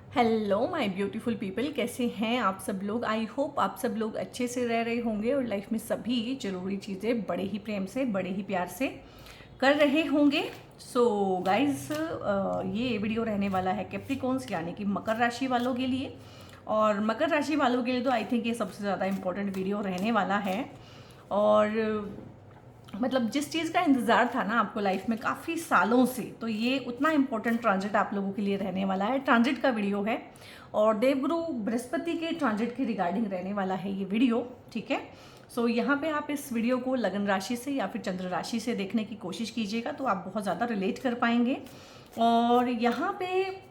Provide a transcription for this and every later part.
Hello my beautiful people, कैसे हैं आप सब लोग। आई होप आप सब लोग अच्छे से रह रहे होंगे और लाइफ में सभी ज़रूरी चीज़ें बड़े ही प्रेम से, बड़े ही प्यार से कर रहे होंगे। सो गाइस, ये वीडियो रहने वाला है कैप्रिकॉन्स यानी कि मकर राशि वालों के लिए। और मकर राशि वालों के लिए तो आई थिंक ये सबसे ज़्यादा इम्पोर्टेंट वीडियो रहने वाला है। और मतलब जिस चीज़ का इंतज़ार था ना आपको लाइफ में काफ़ी सालों से, तो ये उतना इम्पोर्टेंट ट्रांजिट आप लोगों के लिए रहने वाला है। ट्रांजिट का वीडियो है और देवगुरु बृहस्पति के ट्रांजिट के रिगार्डिंग रहने वाला है ये वीडियो, ठीक है। सो यहाँ पे आप इस वीडियो को लगन राशि से या फिर चंद्र राशि से देखने की कोशिश कीजिएगा तो आप बहुत ज़्यादा रिलेट कर पाएंगे। और यहाँ पे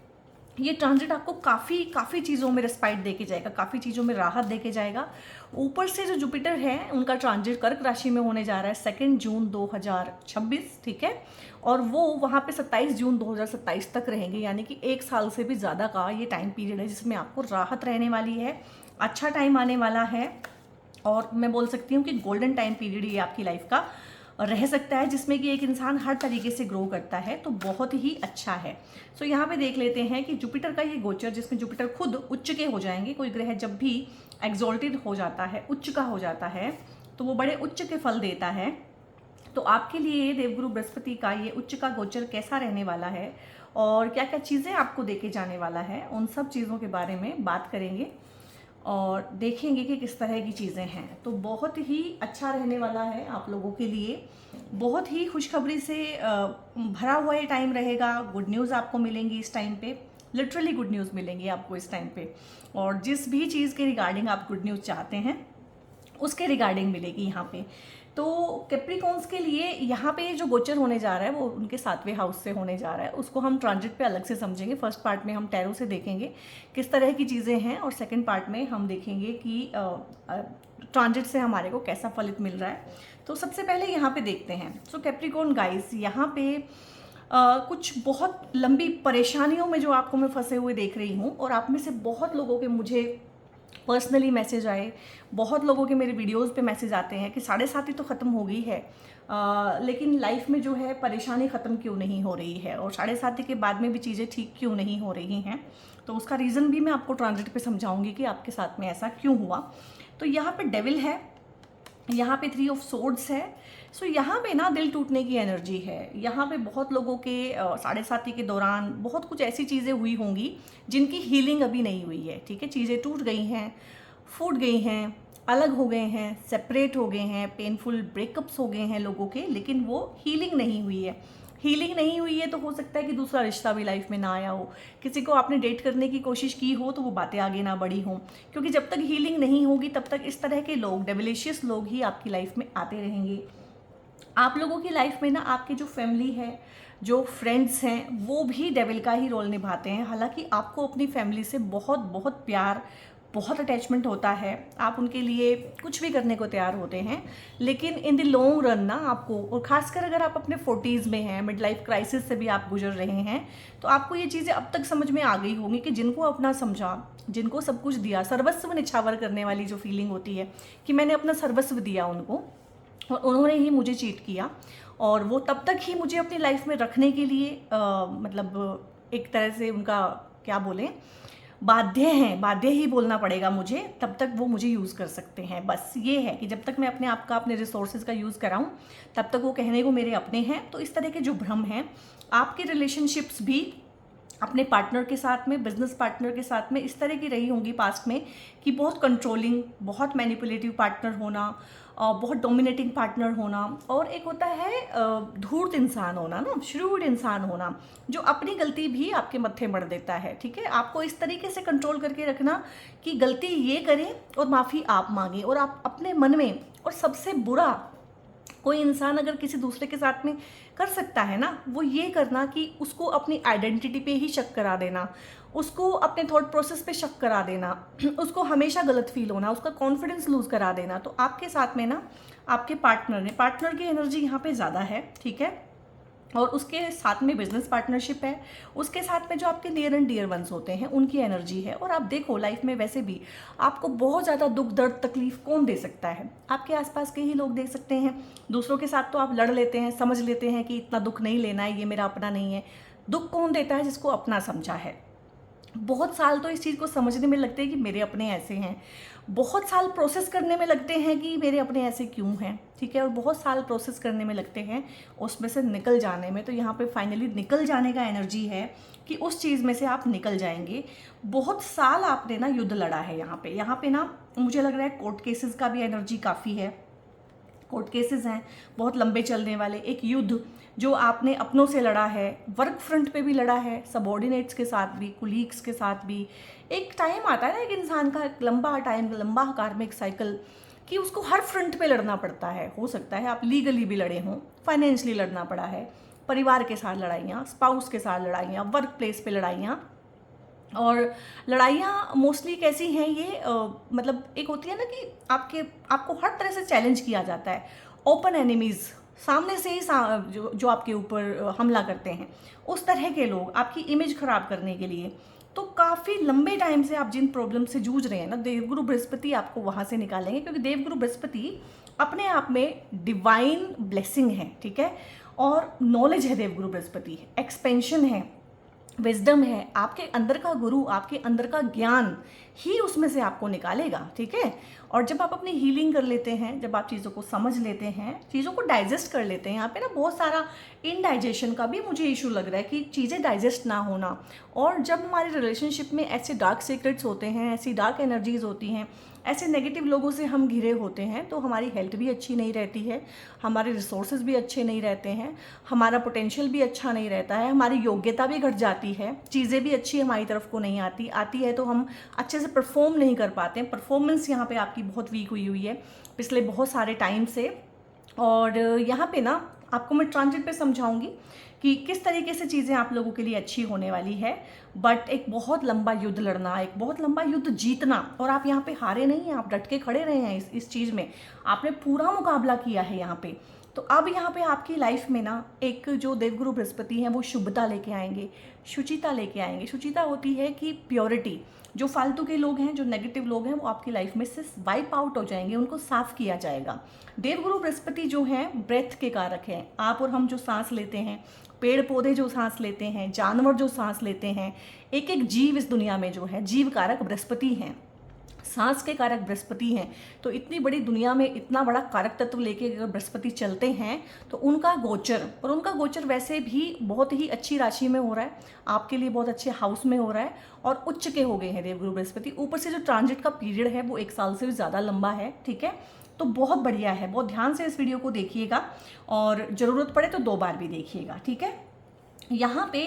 ये ट्रांजिट आपको काफ़ी काफ़ी चीज़ों में रिस्पाइट देके जाएगा, काफ़ी चीज़ों में राहत देके जाएगा। ऊपर से जो जुपिटर है उनका ट्रांजिट कर्क राशि में होने जा रहा है 2 जून 2026, ठीक है। और वो वहाँ पे 27 जून 2027 तक रहेंगे, यानी कि 1 साल से भी ज़्यादा का ये टाइम पीरियड है जिसमें आपको राहत रहने वाली है। अच्छा टाइम आने वाला है और मैं बोल सकती हूँ कि गोल्डन टाइम पीरियड ये आपकी लाइफ का रह सकता है, जिसमें कि एक इंसान हर तरीके से ग्रो करता है, तो बहुत ही अच्छा है। सो यहाँ पे देख लेते हैं कि जुपिटर का ये गोचर, जिसमें जुपिटर खुद उच्च के हो जाएंगे। कोई ग्रह जब भी एग्जॉल्टेड हो जाता है, उच्च का हो जाता है, तो वो बड़े उच्च के फल देता है। तो आपके लिए देवगुरु बृहस्पति का ये उच्च का गोचर कैसा रहने वाला है और क्या क्या चीज़ें आपको देके जाने वाला है, उन सब चीज़ों के बारे में बात करेंगे और देखेंगे कि किस तरह की चीज़ें हैं। तो बहुत ही अच्छा रहने वाला है आप लोगों के लिए, बहुत ही खुशखबरी से भरा हुआ ये टाइम रहेगा। गुड न्यूज़ आपको मिलेंगी इस टाइम पे, लिटरली गुड न्यूज़ मिलेंगी आपको इस टाइम पे। और जिस भी चीज़ के रिगार्डिंग आप गुड न्यूज़ चाहते हैं उसके रिगार्डिंग मिलेगी यहाँ पे। तो कैप्रिकॉन्स के लिए यहाँ पे जो गोचर होने जा रहा है वो उनके 7वें हाउस से होने जा रहा है। उसको हम ट्रांजिट पे अलग से समझेंगे। फर्स्ट पार्ट में हम टैरो से देखेंगे किस तरह की चीज़ें हैं और सेकंड पार्ट में हम देखेंगे कि ट्रांजिट से हमारे को कैसा फलित मिल रहा है। तो सबसे पहले यहाँ पे देखते हैं। सो कैप्रिकॉन गाइस, यहाँ पे कुछ बहुत लंबी परेशानियों में जो आपको मैं फंसे हुए देख रही हूँ और आप में से बहुत लोगों के मुझे पर्सनली मैसेज आए, बहुत लोगों के मेरे वीडियोस पे मैसेज आते हैं कि 7.5 तो ख़त्म हो गई है, लेकिन लाइफ में जो है परेशानी ख़त्म क्यों नहीं हो रही है और 7.5 के बाद में भी चीज़ें ठीक क्यों नहीं हो रही हैं। तो उसका रीज़न भी मैं आपको ट्रांजिट पे समझाऊंगी कि आपके साथ में ऐसा क्यों हुआ। तो यहाँ पे डेविल है, यहाँ पे 3 ऑफ सोर्ड्स है। सो यहाँ पे ना दिल टूटने की एनर्जी है। यहाँ पे बहुत लोगों के 7.5 के दौरान बहुत कुछ ऐसी चीज़ें हुई होंगी जिनकी हीलिंग अभी नहीं हुई है, ठीक है। चीज़ें टूट गई हैं, फूट गई हैं, अलग हो गए हैं, सेपरेट हो गए हैं, पेनफुल ब्रेकअप्स हो गए हैं लोगों के, लेकिन वो हीलिंग नहीं हुई है। हीलिंग नहीं हुई है तो हो सकता है कि दूसरा रिश्ता भी लाइफ में ना आया हो, किसी को आपने डेट करने की कोशिश की हो तो वो बातें आगे ना बढ़ी हों, क्योंकि जब तक हीलिंग नहीं होगी तब तक इस तरह के लोग, डेविलिशियस लोग ही आपकी लाइफ में आते रहेंगे। आप लोगों की लाइफ में ना आपकी जो फैमिली है, जो फ्रेंड्स हैं, वो भी डेविल का ही रोल निभाते हैं। हालांकि आपको अपनी फैमिली से बहुत बहुत प्यार, बहुत अटैचमेंट होता है, आप उनके लिए कुछ भी करने को तैयार होते हैं, लेकिन इन द लॉन्ग रन ना आपको, और खासकर अगर आप अपने 40s में हैं, मिड लाइफ क्राइसिस से भी आप गुजर रहे हैं, तो आपको ये चीज़ें अब तक समझ में आ गई होंगी कि जिनको अपना समझा, जिनको सब कुछ दिया, सर्वस्व निछावर करने वाली जो फीलिंग होती है कि मैंने अपना सर्वस्व दिया उनको और उन्होंने ही मुझे चीट किया, और वो तब तक ही मुझे अपनी लाइफ में रखने के लिए मतलब एक तरह से उनका क्या बोलें, बाध्य हैं, बाध्य ही बोलना पड़ेगा मुझे, तब तक वो मुझे यूज़ कर सकते हैं। बस ये है कि जब तक मैं अपने आप का, अपने रिसोर्सेज का यूज़ कराऊं तब तक वो कहने को मेरे अपने हैं। तो इस तरह के जो भ्रम हैं, आपके रिलेशनशिप्स भी अपने पार्टनर के साथ में, बिजनेस पार्टनर के साथ में इस तरह की रही होंगी पास्ट में कि बहुत कंट्रोलिंग, बहुत मैनिपुलेटिव पार्टनर होना, बहुत डोमिनेटिंग पार्टनर होना, और एक होता है धूर्त इंसान होना ना, श्रूड इंसान होना, जो अपनी गलती भी आपके मत्थे मढ़ देता है, ठीक है। आपको इस तरीके से कंट्रोल करके रखना कि गलती ये करें और माफ़ी आप मांगें, और आप अपने मन में, और सबसे बुरा कोई इंसान अगर किसी दूसरे के साथ में कर सकता है ना, वो ये करना कि उसको अपनी आइडेंटिटी पे ही शक करा देना, उसको अपने थॉट प्रोसेस पे शक करा देना, उसको हमेशा गलत फील होना, उसका कॉन्फिडेंस लूज करा देना। तो आपके साथ में ना आपके पार्टनर की एनर्जी यहाँ पे ज़्यादा है, ठीक है। और उसके साथ में बिजनेस पार्टनरशिप है, उसके साथ में जो आपके नियर एंड डियर वंस होते हैं उनकी एनर्जी है। और आप देखो लाइफ में वैसे भी आपको बहुत ज़्यादा दुख दर्द तकलीफ कौन दे सकता है, आपके आसपास के ही लोग दे सकते हैं। दूसरों के साथ तो आप लड़ लेते हैं, समझ लेते हैं कि इतना दुख नहीं लेना है, ये मेरा अपना नहीं है। दुख कौन देता है? जिसको अपना समझा है, बहुत साल तो इस चीज़ को समझने में लगते हैं कि मेरे अपने ऐसे हैं, बहुत साल प्रोसेस करने में लगते हैं कि मेरे अपने ऐसे क्यों हैं, ठीक है, और बहुत साल प्रोसेस करने में लगते हैं उसमें से निकल जाने में। तो यहाँ पे फाइनली निकल जाने का एनर्जी है कि उस चीज़ में से आप निकल जाएंगे। बहुत साल आपने ना युद्ध लड़ा है यहाँ पे ना मुझे लग रहा है कोर्ट केसेस का भी एनर्जी काफ़ी है। कोर्ट केसेस हैं बहुत लंबे चलने वाले, एक युद्ध जो आपने अपनों से लड़ा है, वर्क फ्रंट पे भी लड़ा है, सबॉर्डिनेट्स के साथ भी, कुलीग्स के साथ भी। एक टाइम आता है ना एक इंसान का, एक लंबा टाइम, लंबा कार्मिक साइकिल, कि उसको हर फ्रंट पे लड़ना पड़ता है। हो सकता है आप लीगली भी लड़े हों, फाइनेंशियली लड़ना पड़ा है, परिवार के साथ लड़ाइयाँ, स्पाउस के साथ लड़ाइयाँ, वर्क प्लेस पे लड़ाइयाँ। और लड़ाइयाँ मोस्टली कैसी हैं ये मतलब एक होती है ना कि आपको हर तरह से चैलेंज किया जाता है। ओपन एनिमीज़, सामने से ही जो आपके ऊपर हमला करते हैं, उस तरह के लोग आपकी इमेज खराब करने के लिए। तो काफ़ी लंबे टाइम से आप जिन प्रॉब्लम से जूझ रहे हैं ना, देवगुरु बृहस्पति आपको वहाँ से निकालेंगे, क्योंकि देवगुरु बृहस्पति अपने आप में डिवाइन ब्लेसिंग है, ठीक है, और नॉलेज है। देवगुरु बृहस्पति एक्सपेंशन है, विजडम है, आपके अंदर का गुरु, आपके अंदर का ज्ञान ही उसमें से आपको निकालेगा, ठीक है। और जब आप अपनी हीलिंग कर लेते हैं, जब आप चीज़ों को समझ लेते हैं, चीज़ों को डाइजेस्ट कर लेते हैं, यहाँ पे ना बहुत सारा इनडाइजेशन का भी मुझे इशू लग रहा है कि चीज़ें डाइजेस्ट ना होना। और जब हमारे रिलेशनशिप में ऐसे डार्क सीक्रेट्स होते हैं, ऐसी डार्क एनर्जीज होती हैं, ऐसे नेगेटिव लोगों से हम घिरे होते हैं, तो हमारी हेल्थ भी अच्छी नहीं रहती है, हमारे रिसोर्सेज भी अच्छे नहीं रहते हैं, हमारा पोटेंशियल भी अच्छा नहीं रहता है, हमारी योग्यता भी घट जाती है, चीज़ें भी अच्छी हमारी तरफ को नहीं आती है तो हम अच्छे से परफॉर्म नहीं कर पाते हैं। परफॉर्मेंस यहाँ पे आपकी बहुत वीक हुई है पिछले बहुत सारे टाइम से। और यहाँ पे ना आपको मैं ट्रांजिट पे समझाऊंगी कि किस तरीके से चीज़ें आप लोगों के लिए अच्छी होने वाली है। बट एक बहुत लंबा युद्ध लड़ना, एक बहुत लंबा युद्ध जीतना, और आप यहाँ पे हारे नहीं हैं, आप डट के खड़े रहे हैं इस चीज़ में, आपने पूरा मुकाबला किया है यहाँ पे। तो अब यहाँ पे आपकी लाइफ में ना एक जो देवगुरु बृहस्पति हैं वो शुभता लेके आएंगे, शुचिता लेके आएंगे। शुचिता होती है कि प्योरिटी, जो फालतू के लोग हैं, जो नेगेटिव लोग हैं, वो आपकी लाइफ में से वाइप आउट हो जाएंगे, उनको साफ किया जाएगा। देवगुरु बृहस्पति जो हैं ब्रेथ के कारक हैं। आप और हम जो सांस लेते हैं, पेड़ पौधे जो सांस लेते हैं, जानवर जो सांस लेते हैं, एक एक जीव इस दुनिया में जो है, जीव कारक बृहस्पति हैं, सांस के कारक बृहस्पति हैं। तो इतनी बड़ी दुनिया में इतना बड़ा कारक तत्व लेके अगर बृहस्पति चलते हैं तो उनका गोचर, और उनका गोचर वैसे भी बहुत ही अच्छी राशि में हो रहा है, आपके लिए बहुत अच्छे हाउस में हो रहा है, और उच्च के हो गए हैं देवगुरु बृहस्पति। ऊपर से जो ट्रांजिट का पीरियड है वो 1 साल से भी ज़्यादा लंबा है, ठीक है। तो बहुत बढ़िया है, बहुत ध्यान से इस वीडियो को देखिएगा, और ज़रूरत पड़े तो 2 बार भी देखिएगा, ठीक है। यहाँ पे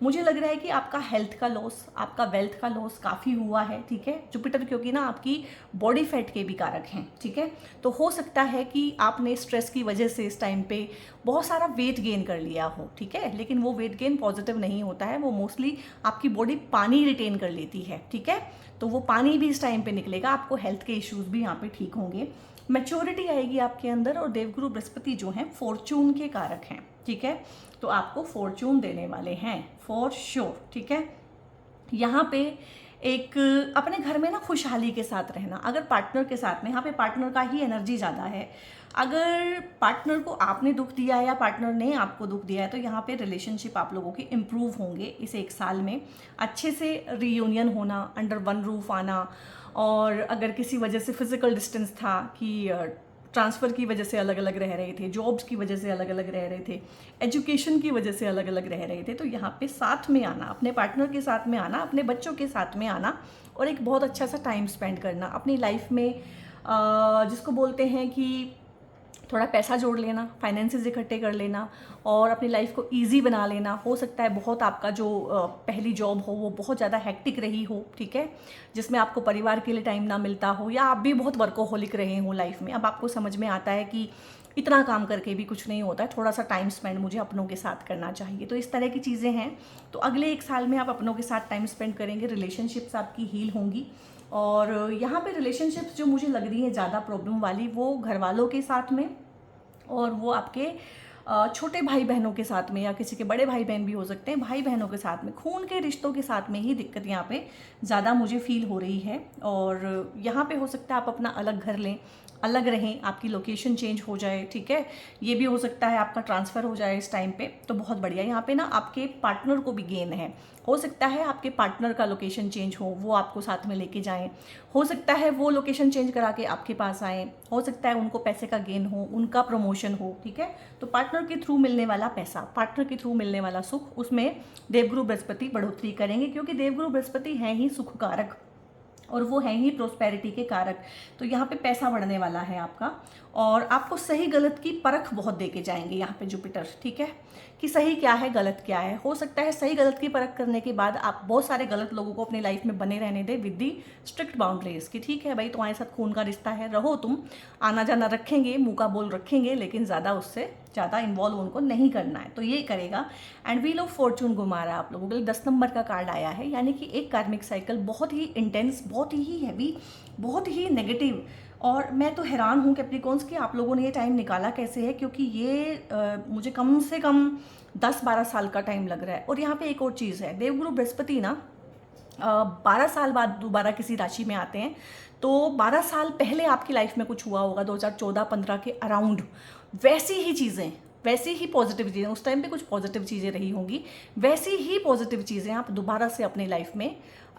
मुझे लग रहा है कि आपका हेल्थ का लॉस, आपका वेल्थ का लॉस काफ़ी हुआ है, ठीक है। जुपिटर क्योंकि ना आपकी बॉडी फैट के भी कारक हैं, ठीक है। तो हो सकता है कि आपने स्ट्रेस की वजह से इस टाइम पे बहुत सारा वेट गेन कर लिया हो, ठीक है, लेकिन वो वेट गेन पॉजिटिव नहीं होता है, वो मोस्टली आपकी बॉडी पानी रिटेन कर लेती है, ठीक है। तो वो पानी भी इस टाइम पे निकलेगा, आपको हेल्थ के इश्यूज भी यहाँ पे ठीक होंगे, मैच्योरिटी आएगी आपके अंदर। और देवगुरु बृहस्पति जो हैं फॉर्चून के कारक हैं, ठीक है, तो आपको फॉर्चून देने वाले हैं फॉर श्योर, ठीक है। यहाँ पे एक अपने घर में ना खुशहाली के साथ रहना, अगर पार्टनर के साथ में, यहाँ पे पार्टनर का ही एनर्जी ज़्यादा है। अगर पार्टनर को आपने दुख दिया है या पार्टनर ने आपको दुख दिया है, तो यहाँ पे रिलेशनशिप आप लोगों के इम्प्रूव होंगे इस 1 साल में, अच्छे से रीयूनियन होना, अंडर वन रूफ आना। और अगर किसी वजह से फिजिकल डिस्टेंस था कि ट्रांसफ़र की वजह से अलग अलग रह रहे थे, जॉब्स की वजह से अलग अलग रह रहे थे, एजुकेशन की वजह से अलग अलग रह रहे थे, तो यहाँ पे साथ में आना, अपने पार्टनर के साथ में आना, अपने बच्चों के साथ में आना, और एक बहुत अच्छा सा टाइम स्पेंड करना अपनी लाइफ में, जिसको बोलते हैं कि थोड़ा पैसा जोड़ लेना, फाइनेंसेस इकट्ठे कर लेना, और अपनी लाइफ को इजी बना लेना। हो सकता है बहुत आपका जो पहली जॉब हो वो बहुत ज़्यादा हेक्टिक रही हो, ठीक है, जिसमें आपको परिवार के लिए टाइम ना मिलता हो, या आप भी बहुत वर्कोहोलिक रहे हो लाइफ में। अब आपको समझ में आता है कि इतना काम करके भी कुछ नहीं होता है, थोड़ा सा टाइम स्पेंड मुझे अपनों के साथ करना चाहिए। तो इस तरह की चीज़ें हैं। तो अगले 1 साल में आप अपनों के साथ टाइम स्पेंड करेंगे, रिलेशनशिप्स आपकी हील होंगी। और यहाँ पे रिलेशनशिप्स जो मुझे लग रही है ज़्यादा प्रॉब्लम वाली, वो घर वालों के साथ में, और वो आपके छोटे भाई बहनों के साथ में, या किसी के बड़े भाई बहन भी हो सकते हैं, भाई बहनों के साथ में, खून के रिश्तों के साथ में ही दिक्कत यहाँ पे ज़्यादा मुझे फील हो रही है। और यहाँ पे हो सकता है आप अपना अलग घर लें, अलग रहें, आपकी लोकेशन चेंज हो जाए, ठीक है, ये भी हो सकता है, आपका ट्रांसफ़र हो जाए इस टाइम पे, तो बहुत बढ़िया। यहाँ पे ना आपके पार्टनर को भी गेन है, हो सकता है आपके पार्टनर का लोकेशन चेंज हो, वो आपको साथ में लेके जाएं, हो सकता है वो लोकेशन चेंज करा के आपके पास आएँ, हो सकता है उनको पैसे का गेन हो, उनका प्रमोशन हो, ठीक है। तो पार्टनर के थ्रू मिलने वाला पैसा, पार्टनर के थ्रू मिलने वाला सुख, उसमें देवगुरु बृहस्पति बढ़ोतरी करेंगे, क्योंकि देवगुरु बृहस्पति हैं ही सुख कारक और वो है ही प्रोस्पेरिटी के कारक। तो यहाँ पे पैसा बढ़ने वाला है आपका, और आपको सही गलत की परख बहुत दे के जाएंगे यहाँ पे जुपिटर, ठीक है, कि सही क्या है गलत क्या है। हो सकता है सही गलत की परख करने के बाद आप बहुत सारे गलत लोगों को अपनी लाइफ में बने रहने दें विद दी स्ट्रिक्ट बाउंड्रीज की, ठीक है भाई तुम्हारे साथ खून का रिश्ता है, रहो तुम, आना जाना रखेंगे, मुँह का बोल रखेंगे, लेकिन ज़्यादा उससे ज़्यादा इन्वॉल्व उनको नहीं करना है, तो ये करेगा। एंड व्हील ऑफ फॉर्चून घुमा रहा है आप लोगों के लिए, 10 नंबर का कार्ड आया है, यानी कि एक कार्मिक साइकिल बहुत ही इंटेंस, बहुत ही हैवी, बहुत ही नेगेटिव। और मैं तो हैरान हूँ कैप्रिकॉन्स कि आप लोगों ने ये टाइम निकाला कैसे है, क्योंकि ये मुझे कम से कम 10-12 साल का टाइम लग रहा है। और यहाँ पे एक और चीज़ है, देवगुरु बृहस्पति ना 12 साल बाद दोबारा किसी राशि में आते हैं, तो 12 साल पहले आपकी लाइफ में कुछ हुआ होगा 2014-15 के अराउंड, वैसी ही चीज़ें, वैसी ही पॉजिटिव चीज़ें, उस टाइम पे कुछ पॉजिटिव चीज़ें रही होंगी, वैसी ही पॉजिटिव चीज़ें आप दोबारा से अपनी लाइफ में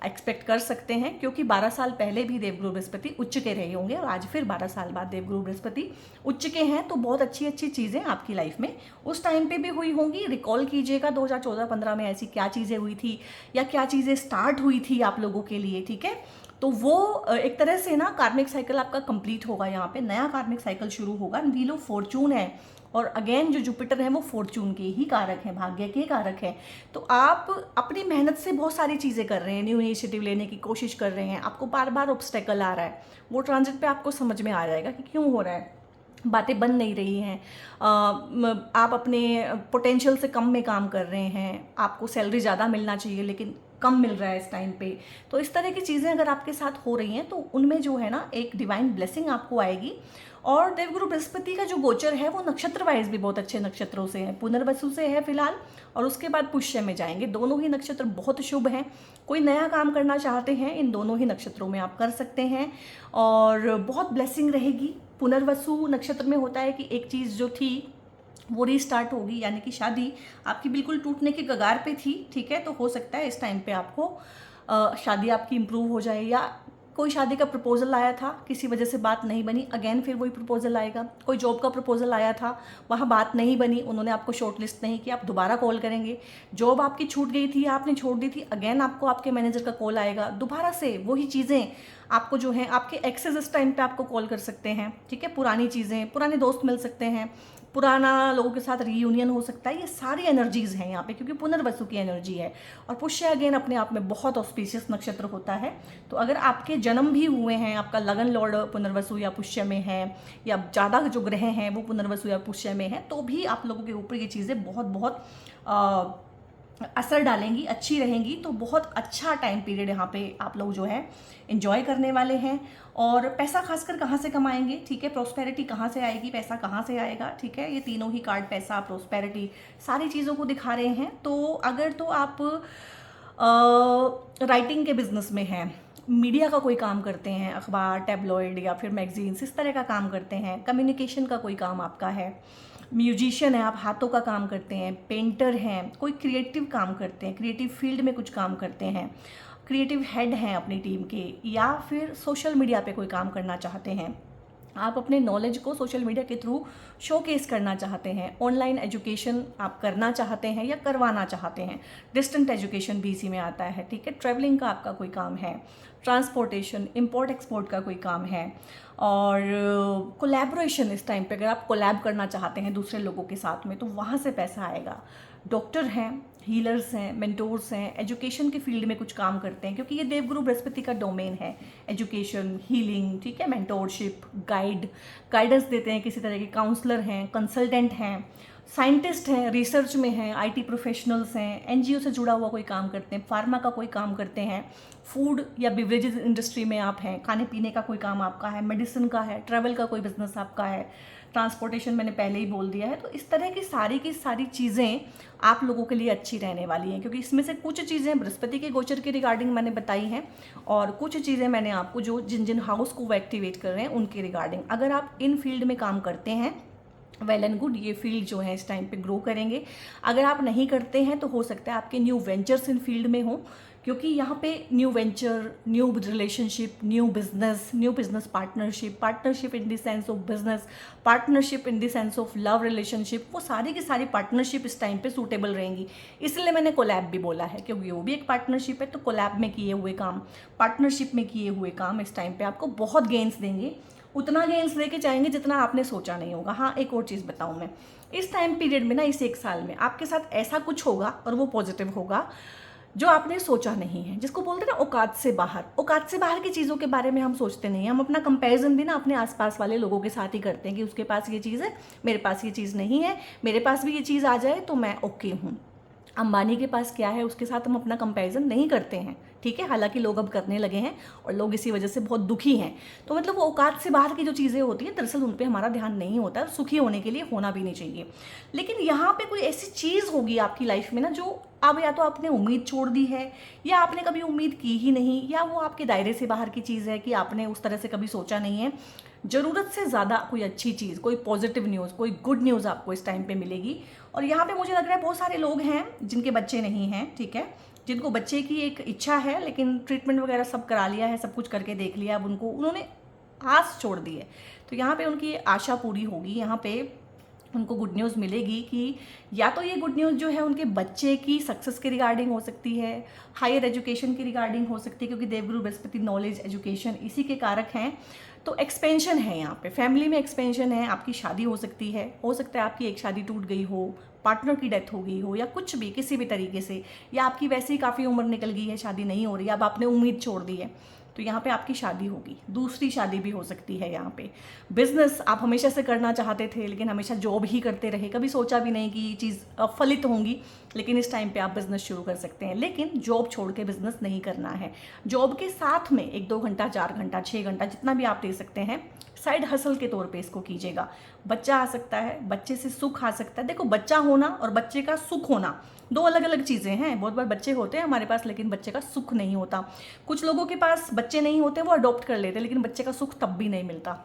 एक्सपेक्ट कर सकते हैं, क्योंकि 12 साल पहले भी देवगुरु बृहस्पति उच्च के रहे होंगे और आज फिर 12 साल बाद देवगुरु बृहस्पति उच्च के हैं, तो बहुत अच्छी अच्छी चीज़ें आपकी लाइफ में उस टाइम पे भी हुई होंगी। रिकॉल कीजिएगा 2014-15 में ऐसी क्या चीज़ें हुई थी या क्या चीज़ें स्टार्ट हुई थी आप लोगों के लिए, ठीक है। तो वो एक तरह से ना कार्मिक साइकिल आपका कंप्लीट होगा, यहाँ पे नया कार्मिक साइकिल शुरू होगा। व्हील ऑफ फॉर्चून है, और अगेन जो जुपिटर है वो फॉर्चून के ही कारक हैं, भाग्य के कारक हैं। तो आप अपनी मेहनत से बहुत सारी चीज़ें कर रहे हैं, न्यू इनिशिएटिव लेने की कोशिश कर रहे हैं, आपको बार बार ऑब्स्टेकल आ रहा है, वो ट्रांजिट पे आपको समझ में आ जाएगा कि क्यों हो रहा है, बातें बन नहीं रही हैं, आप अपने पोटेंशियल से कम में काम कर रहे हैं, आपको सैलरी ज़्यादा मिलना चाहिए लेकिन कम मिल रहा है इस टाइम पे। तो इस तरह की चीज़ें अगर आपके साथ हो रही हैं तो उनमें जो है ना एक डिवाइन ब्लेसिंग आपको आएगी। और देवगुरु बृहस्पति का जो गोचर है वो नक्षत्र वाइज भी बहुत अच्छे नक्षत्रों से है, पुनर्वसु से है फिलहाल, और उसके बाद पुष्य में जाएंगे। दोनों ही नक्षत्र बहुत शुभ हैं, कोई नया काम करना चाहते हैं इन दोनों ही नक्षत्रों में आप कर सकते हैं और बहुत ब्लेसिंग रहेगी। पुनर्वसु नक्षत्र में होता है कि एक चीज़ जो थी वो रीस्टार्ट होगी, यानी कि शादी आपकी बिल्कुल टूटने के कगार पे थी, ठीक है, तो हो सकता है इस टाइम पे आपको शादी आपकी इम्प्रूव हो जाए, या कोई शादी का प्रपोजल आया था किसी वजह से बात नहीं बनी, अगेन फिर वही प्रपोजल आएगा। कोई जॉब का प्रपोजल आया था, वहाँ बात नहीं बनी, उन्होंने आपको शॉर्ट लिस्ट नहीं किया, आप दोबारा कॉल करेंगे। जॉब आपकी छूट गई थी, आपने छोड़ दी थी, अगेन आपको आपके मैनेजर का कॉल आएगा, दोबारा से वही चीज़ें आपको जो है आपके एक्सेस इस टाइम पे आपको कॉल कर सकते हैं, ठीक है। पुरानी चीज़ें, पुराने दोस्त मिल सकते हैं, पुराना लोगों के साथ रीयूनियन हो सकता है, ये सारी एनर्जीज़ हैं यहाँ पे, क्योंकि पुनर्वसु की एनर्जी है। और पुष्य अगेन अपने आप में बहुत ऑस्पिशियस नक्षत्र होता है, तो अगर आपके जन्म भी हुए हैं, आपका लगन लॉर्ड पुनर्वसु या पुष्य में है, या ज़्यादा जो ग्रह हैं वो पुनर्वसु या पुष्य में है, तो भी आप लोगों के ऊपर ये चीज़ें बहुत बहुत असर डालेंगी, अच्छी रहेंगी। तो बहुत अच्छा टाइम पीरियड यहाँ पे आप लोग जो है एंजॉय करने वाले हैं। और पैसा खासकर कहाँ से कमाएंगे, ठीक है, प्रोस्पेरिटी कहाँ से आएगी, पैसा कहाँ से आएगा, ठीक है, ये तीनों ही कार्ड पैसा, प्रोस्पेरिटी, सारी चीज़ों को दिखा रहे हैं। तो अगर तो आप राइटिंग के बिजनेस में हैं, मीडिया का कोई काम करते हैं, अखबार, टैबलॉइड या फिर मैगजीन्स, इस तरह का काम करते हैं, कम्युनिकेशन का कोई काम आपका है, म्यूजिशियन है आप, हाथों का काम करते हैं, पेंटर हैं, कोई क्रिएटिव काम करते हैं, क्रिएटिव फील्ड में कुछ काम करते हैं, क्रिएटिव हेड हैं अपनी टीम के, या फिर सोशल मीडिया पे कोई काम करना चाहते हैं, आप अपने नॉलेज को सोशल मीडिया के थ्रू शोकेस करना चाहते हैं, ऑनलाइन एजुकेशन आप करना चाहते हैं या करवाना चाहते हैं, डिस्टेंट एजुकेशन भी इसी में आता है, ठीक है, ट्रैवलिंग का आपका कोई काम है, ट्रांसपोर्टेशन, इंपोर्ट एक्सपोर्ट का कोई काम है, और कोलैबोरेशन, इस टाइम पे अगर आप कोलैब करना चाहते हैं दूसरे लोगों के साथ में तो वहाँ से पैसा आएगा। डॉक्टर हैं, हीलर्स हैं, मेंटोर्स हैं, एजुकेशन के फील्ड में कुछ काम करते हैं, क्योंकि ये देवगुरु बृहस्पति का डोमेन है, एजुकेशन, हीलिंग, ठीक है, मेंटोरशिप, गाइडेंस देते हैं, किसी तरह के काउंसलर हैं, कंसल्टेंट हैं, साइंटिस्ट हैं, रिसर्च में हैं, आईटी प्रोफेशनल्स हैं, एनजीओ से जुड़ा हुआ कोई काम करते हैं, फार्मा का कोई काम करते हैं, फूड या बिवरेजेस इंडस्ट्री में आप हैं, खाने पीने का कोई काम आपका है, मेडिसिन का है, ट्रैवल का कोई बिजनेस आपका है, ट्रांसपोर्टेशन मैंने पहले ही बोल दिया है। तो इस तरह की सारी चीज़ें आप लोगों के लिए अच्छी रहने वाली हैं, क्योंकि इसमें से कुछ चीज़ें बृहस्पति के गोचर के रिगार्डिंग मैंने बताई हैं और कुछ चीज़ें मैंने आपको जो जिन जिन हाउस को वो एक्टिवेट कर रहे हैं उनके रिगार्डिंग। अगर आप इन फील्ड में काम करते हैं, वेल एंड गुड, ये फील्ड जो है इस टाइम पे ग्रो करेंगे। अगर आप नहीं करते हैं तो हो सकता है आपके न्यू वेंचर्स इन फील्ड में हो, क्योंकि यहाँ पे new venture, new relationship, new business partnership in the sense of business, partnership in the sense of love relationship, वो सारी की सारी पार्टनरशिप इस टाइम पे सूटेबल रहेंगी। इसलिए मैंने कोलैब भी बोला है, क्योंकि वो भी एक पार्टनरशिप है। तो कोलैब में किए हुए काम, पार्टनरशिप में किए हुए काम इस टाइम पे आपको बहुत गेन्स देंगे, उतना गेन्स लेके जाएंगे जितना आपने सोचा नहीं होगा। हाँ, एक और चीज़ बताऊँ मैं, इस टाइम पीरियड में ना, इस 1 साल में आपके साथ ऐसा कुछ होगा और वो पॉजिटिव होगा जो आपने सोचा नहीं है, जिसको बोलते हैं ना औकात से बाहर की चीज़ों के बारे में हम सोचते नहीं हैं। हम अपना कंपैरिजन भी ना अपने आसपास वाले लोगों के साथ ही करते हैं कि उसके पास ये चीज़ है, मेरे पास ये चीज़ नहीं है, मेरे पास भी ये चीज़ आ जाए तो मैं ओके हूँ। अंबानी के पास क्या है उसके साथ हम अपना कंपैरिजन नहीं करते हैं, ठीक है। हालांकि लोग अब करने लगे हैं और लोग इसी वजह से बहुत दुखी हैं। तो मतलब वो औकात से बाहर की जो चीज़ें होती हैं, दरअसल उन पे हमारा ध्यान नहीं होता, सुखी होने के लिए होना भी नहीं चाहिए। लेकिन यहाँ पे कोई ऐसी चीज़ होगी आपकी लाइफ में ना, जो अब या तो आपने उम्मीद छोड़ दी है या आपने कभी उम्मीद की ही नहीं, या वो आपके दायरे से बाहर की चीज़ है कि आपने उस तरह से कभी सोचा नहीं है। ज़रूरत से ज़्यादा कोई अच्छी चीज़, कोई पॉजिटिव न्यूज़, कोई गुड न्यूज़ आपको इस टाइम पे मिलेगी। और यहाँ पे मुझे लग रहा है बहुत सारे लोग हैं जिनके बच्चे नहीं हैं, ठीक है, जिनको बच्चे की एक इच्छा है, लेकिन ट्रीटमेंट वगैरह सब करा लिया है, सब कुछ करके देख लिया, अब उन्होंने आस छोड़ दी है। तो यहाँ पे उनकी आशा पूरी होगी। यहाँ पे उनको गुड न्यूज़ मिलेगी कि या तो ये गुड न्यूज़ जो है उनके बच्चे की सक्सेस के रिगार्डिंग हो सकती है, हायर एजुकेशन की रिगार्डिंग हो सकती है, क्योंकि देवगुरु बृहस्पति नॉलेज, एजुकेशन इसी के कारक हैं। तो एक्सपेंशन है यहाँ पे, फैमिली में एक्सपेंशन है, आपकी शादी हो सकती है, हो सकता है आपकी एक शादी टूट गई हो, पार्टनर की डेथ हो गई हो, या कुछ भी किसी भी तरीके से, या आपकी वैसे ही काफ़ी उम्र निकल गई है, शादी नहीं हो रही, अब आपने उम्मीद छोड़ दी है, तो यहाँ पे आपकी शादी होगी, दूसरी शादी भी हो सकती है। यहाँ पे बिजनेस आप हमेशा से करना चाहते थे, लेकिन हमेशा जॉब ही करते रहे, कभी सोचा भी नहीं कि ये चीज़ फलित होंगी, लेकिन इस टाइम पे आप बिजनेस शुरू कर सकते हैं। लेकिन जॉब छोड़ के बिजनेस नहीं करना है, जॉब के साथ में 1-2 घंटा, 4 घंटा, 6 घंटा, जितना भी आप दे सकते हैं, साइड हसल के तौर पे इसको कीजिएगा। बच्चा आ सकता है, बच्चे से सुख आ सकता है। देखो, बच्चा होना और बच्चे का सुख होना 2 अलग अलग चीज़ें हैं। बहुत बार बच्चे होते हैं हमारे पास, लेकिन बच्चे का सुख नहीं होता। कुछ लोगों के पास बच्चे नहीं होते, वो अडॉप्ट कर लेते हैं, लेकिन बच्चे का सुख तब भी नहीं मिलता।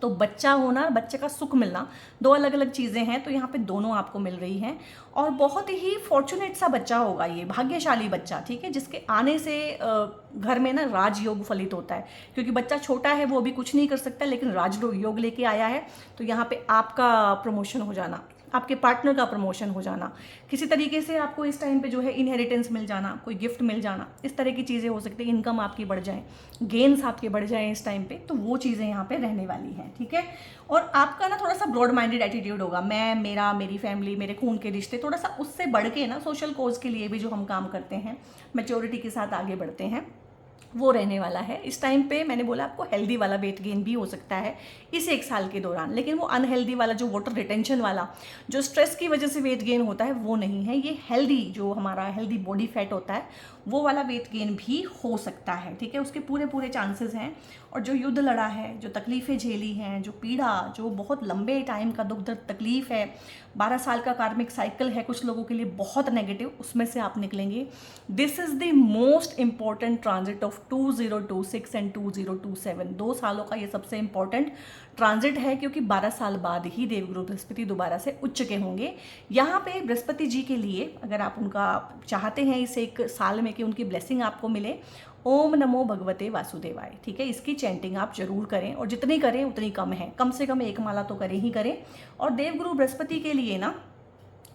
तो बच्चा होना, बच्चे का सुख मिलना 2 अलग अलग चीज़ें हैं। तो यहाँ पे दोनों आपको मिल रही हैं, और बहुत ही फॉर्चुनेट सा बच्चा होगा ये, भाग्यशाली बच्चा, ठीक है, जिसके आने से घर में ना राजयोग फलित होता है। क्योंकि बच्चा छोटा है, वो अभी कुछ नहीं कर सकता, लेकिन राजयोग लेके आया है। तो यहाँ पे आपका प्रमोशन हो जाना, आपके पार्टनर का प्रमोशन हो जाना, किसी तरीके से आपको इस टाइम पे जो है इनहेरिटेंस मिल जाना, कोई गिफ्ट मिल जाना, इस तरह की चीज़ें हो सकती है। इनकम आपकी बढ़ जाए, गेन्स आपके बढ़ जाएं इस टाइम पे, तो वो चीज़ें यहाँ पे रहने वाली हैं, ठीक है। और आपका ना थोड़ा सा ब्रॉड माइंडेड एटीट्यूड होगा, मैं, मेरा, मेरी फैमिली, मेरे खून के रिश्ते, थोड़ा सा उससे बढ़ के ना सोशल कोज के लिए भी जो हम काम करते हैं, मैच्योरिटी के साथ आगे बढ़ते हैं, वो रहने वाला है। इस टाइम पे मैंने बोला आपको हेल्दी वाला वेट गेन भी हो सकता है इस 1 साल के दौरान, लेकिन वो अनहेल्दी वाला, जो वाटर रिटेंशन वाला, जो स्ट्रेस की वजह से वेट गेन होता है, वो नहीं है। ये हेल्दी, जो हमारा हेल्दी बॉडी फैट होता है, वो वाला वेट गेन भी हो सकता है, ठीक है। उसके पूरे चांसेस हैं। और जो युद्ध लड़ा है, जो तकलीफ़ें झेली हैं, जो पीड़ा, जो बहुत लंबे टाइम का दुख दर्द तकलीफ़ है, 12 साल का कार्मिक साइकिल है कुछ लोगों के लिए बहुत नेगेटिव, उसमें से आप निकलेंगे। This is the most important transit of 2026 and 2027, 2 सालों का ये सबसे इम्पॉर्टेंट ट्रांजिट है, क्योंकि 12 साल बाद ही देवगुरु बृहस्पति दोबारा से उच्च के होंगे। यहाँ पे बृहस्पति जी के लिए, अगर आप उनका चाहते हैं इस 1 साल में कि उनकी ब्लेसिंग आपको मिले, ओम नमो भगवते वासुदेवाय, ठीक है, इसकी चैंटिंग आप जरूर करें, और जितनी करें उतनी कम है, कम से कम 1 माला तो करें ही करें। और देवगुरु बृहस्पति के लिए ना,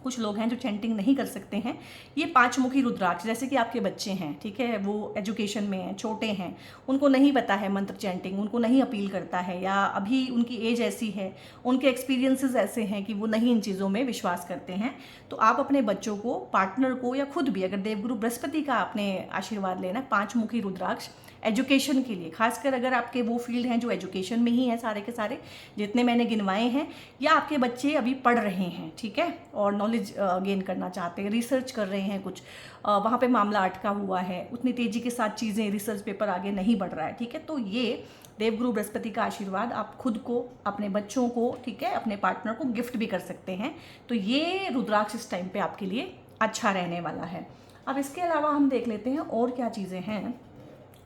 कुछ लोग हैं जो चैंटिंग नहीं कर सकते हैं, ये 5 मुखी रुद्राक्ष, जैसे कि आपके बच्चे हैं, ठीक है, वो एजुकेशन में हैं, छोटे हैं, उनको नहीं पता है मंत्र चैंटिंग, उनको नहीं अपील करता है, या अभी उनकी एज ऐसी है, उनके एक्सपीरियंसेस ऐसे हैं कि वो नहीं इन चीज़ों में विश्वास करते हैं। तो आप अपने बच्चों को, पार्टनर को, या खुद भी, अगर देवगुरु बृहस्पति का आपने आशीर्वाद लेना, 5 मुखी रुद्राक्ष एजुकेशन के लिए, खासकर अगर आपके वो फील्ड हैं जो एजुकेशन में ही हैं, सारे के सारे जितने मैंने गिनवाए हैं, या आपके बच्चे अभी पढ़ रहे हैं, ठीक है, और नॉलेज गेन करना चाहते हैं, रिसर्च कर रहे हैं, कुछ वहाँ पे मामला अटका हुआ है, उतनी तेज़ी के साथ चीज़ें, रिसर्च पेपर आगे नहीं बढ़ रहा है, ठीक है, तो ये देवगुरु बृहस्पति का आशीर्वाद आप खुद को, अपने बच्चों को, ठीक है, अपने पार्टनर को गिफ्ट भी कर सकते हैं। तो ये रुद्राक्ष इस टाइम पे आपके लिए अच्छा रहने वाला है। अब इसके अलावा हम देख लेते हैं और क्या चीज़ें हैं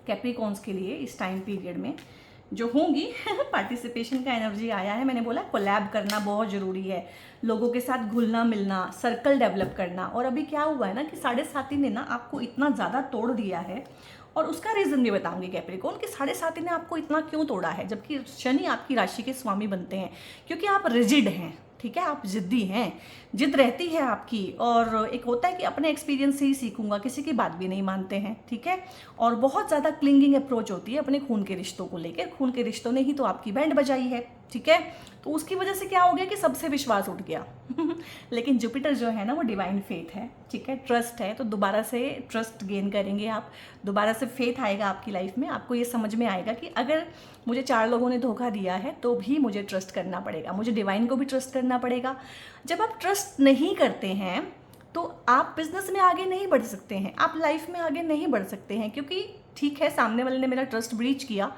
कैप्रिकॉन्स के लिए इस टाइम पीरियड में जो होंगी। पार्टिसिपेशन का एनर्जी आया है, मैंने बोला कोलैब करना बहुत ज़रूरी है, लोगों के साथ घुलना मिलना, सर्कल डेवलप करना। और अभी क्या हुआ है ना कि 7.5 ने ना आपको इतना ज़्यादा तोड़ दिया है, और उसका रीज़न भी बताऊंगी कैप्रिकॉर्न कि 7.5 ने आपको इतना क्यों तोड़ा है, जबकि शनि आपकी राशि के स्वामी बनते हैं, क्योंकि आप रिजिड हैं, ठीक है, आप जिद्दी हैं, जिद रहती है आपकी, और एक होता है कि अपने एक्सपीरियंस से ही सीखूंगा, किसी की बात भी नहीं मानते हैं, ठीक है, और बहुत ज़्यादा क्लिंगिंग अप्रोच होती है अपने खून के रिश्तों को लेकर। खून के रिश्तों ने ही तो आपकी बैंड बजाई है, ठीक है, तो उसकी वजह से क्या हो गया कि सबसे विश्वास उठ गया। लेकिन जुपिटर जो है ना वो डिवाइन फेथ है, ठीक है, ट्रस्ट है, तो दोबारा से ट्रस्ट गेन करेंगे आप, दोबारा से फेथ आएगा आपकी लाइफ में। आपको ये समझ में आएगा कि अगर मुझे 4 लोगों ने धोखा दिया है तो भी मुझे ट्रस्ट करना पड़ेगा, मुझे डिवाइन को भी ट्रस्ट करना पड़ेगा। जब आप ट्रस्ट नहीं करते हैं तो आप बिजनेस में आगे नहीं बढ़ सकते हैं, आप लाइफ में आगे नहीं बढ़ सकते हैं, क्योंकि ठीक है सामने वाले ने मेरा ट्रस्ट ब्रीच किया,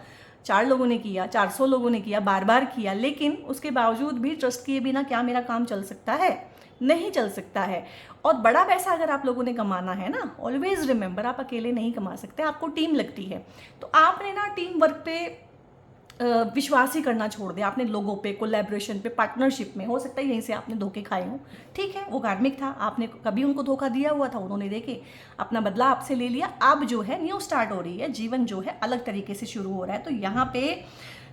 4 लोगों ने किया, 400 लोगों ने किया, बार बार किया, लेकिन उसके बावजूद भी ट्रस्ट किए बिना क्या मेरा काम चल सकता है? नहीं चल सकता है। और बड़ा पैसा अगर आप लोगों ने कमाना है ना, ऑलवेज रिमेंबर आप अकेले नहीं कमा सकते, आपको टीम लगती है। तो आपने ना टीम वर्क पे विश्वास ही करना छोड़ दिया, आपने लोगों पे, कोलैबोरेशन पे, पार्टनरशिप में। हो सकता है यहीं से आपने धोखे खाए हों, ठीक है, वो कार्मिक था, आपने कभी उनको धोखा दिया हुआ था, उन्होंने देखे अपना बदला आपसे ले लिया। अब जो है न्यू स्टार्ट हो रही है, जीवन जो है अलग तरीके से शुरू हो रहा है। तो यहाँ पे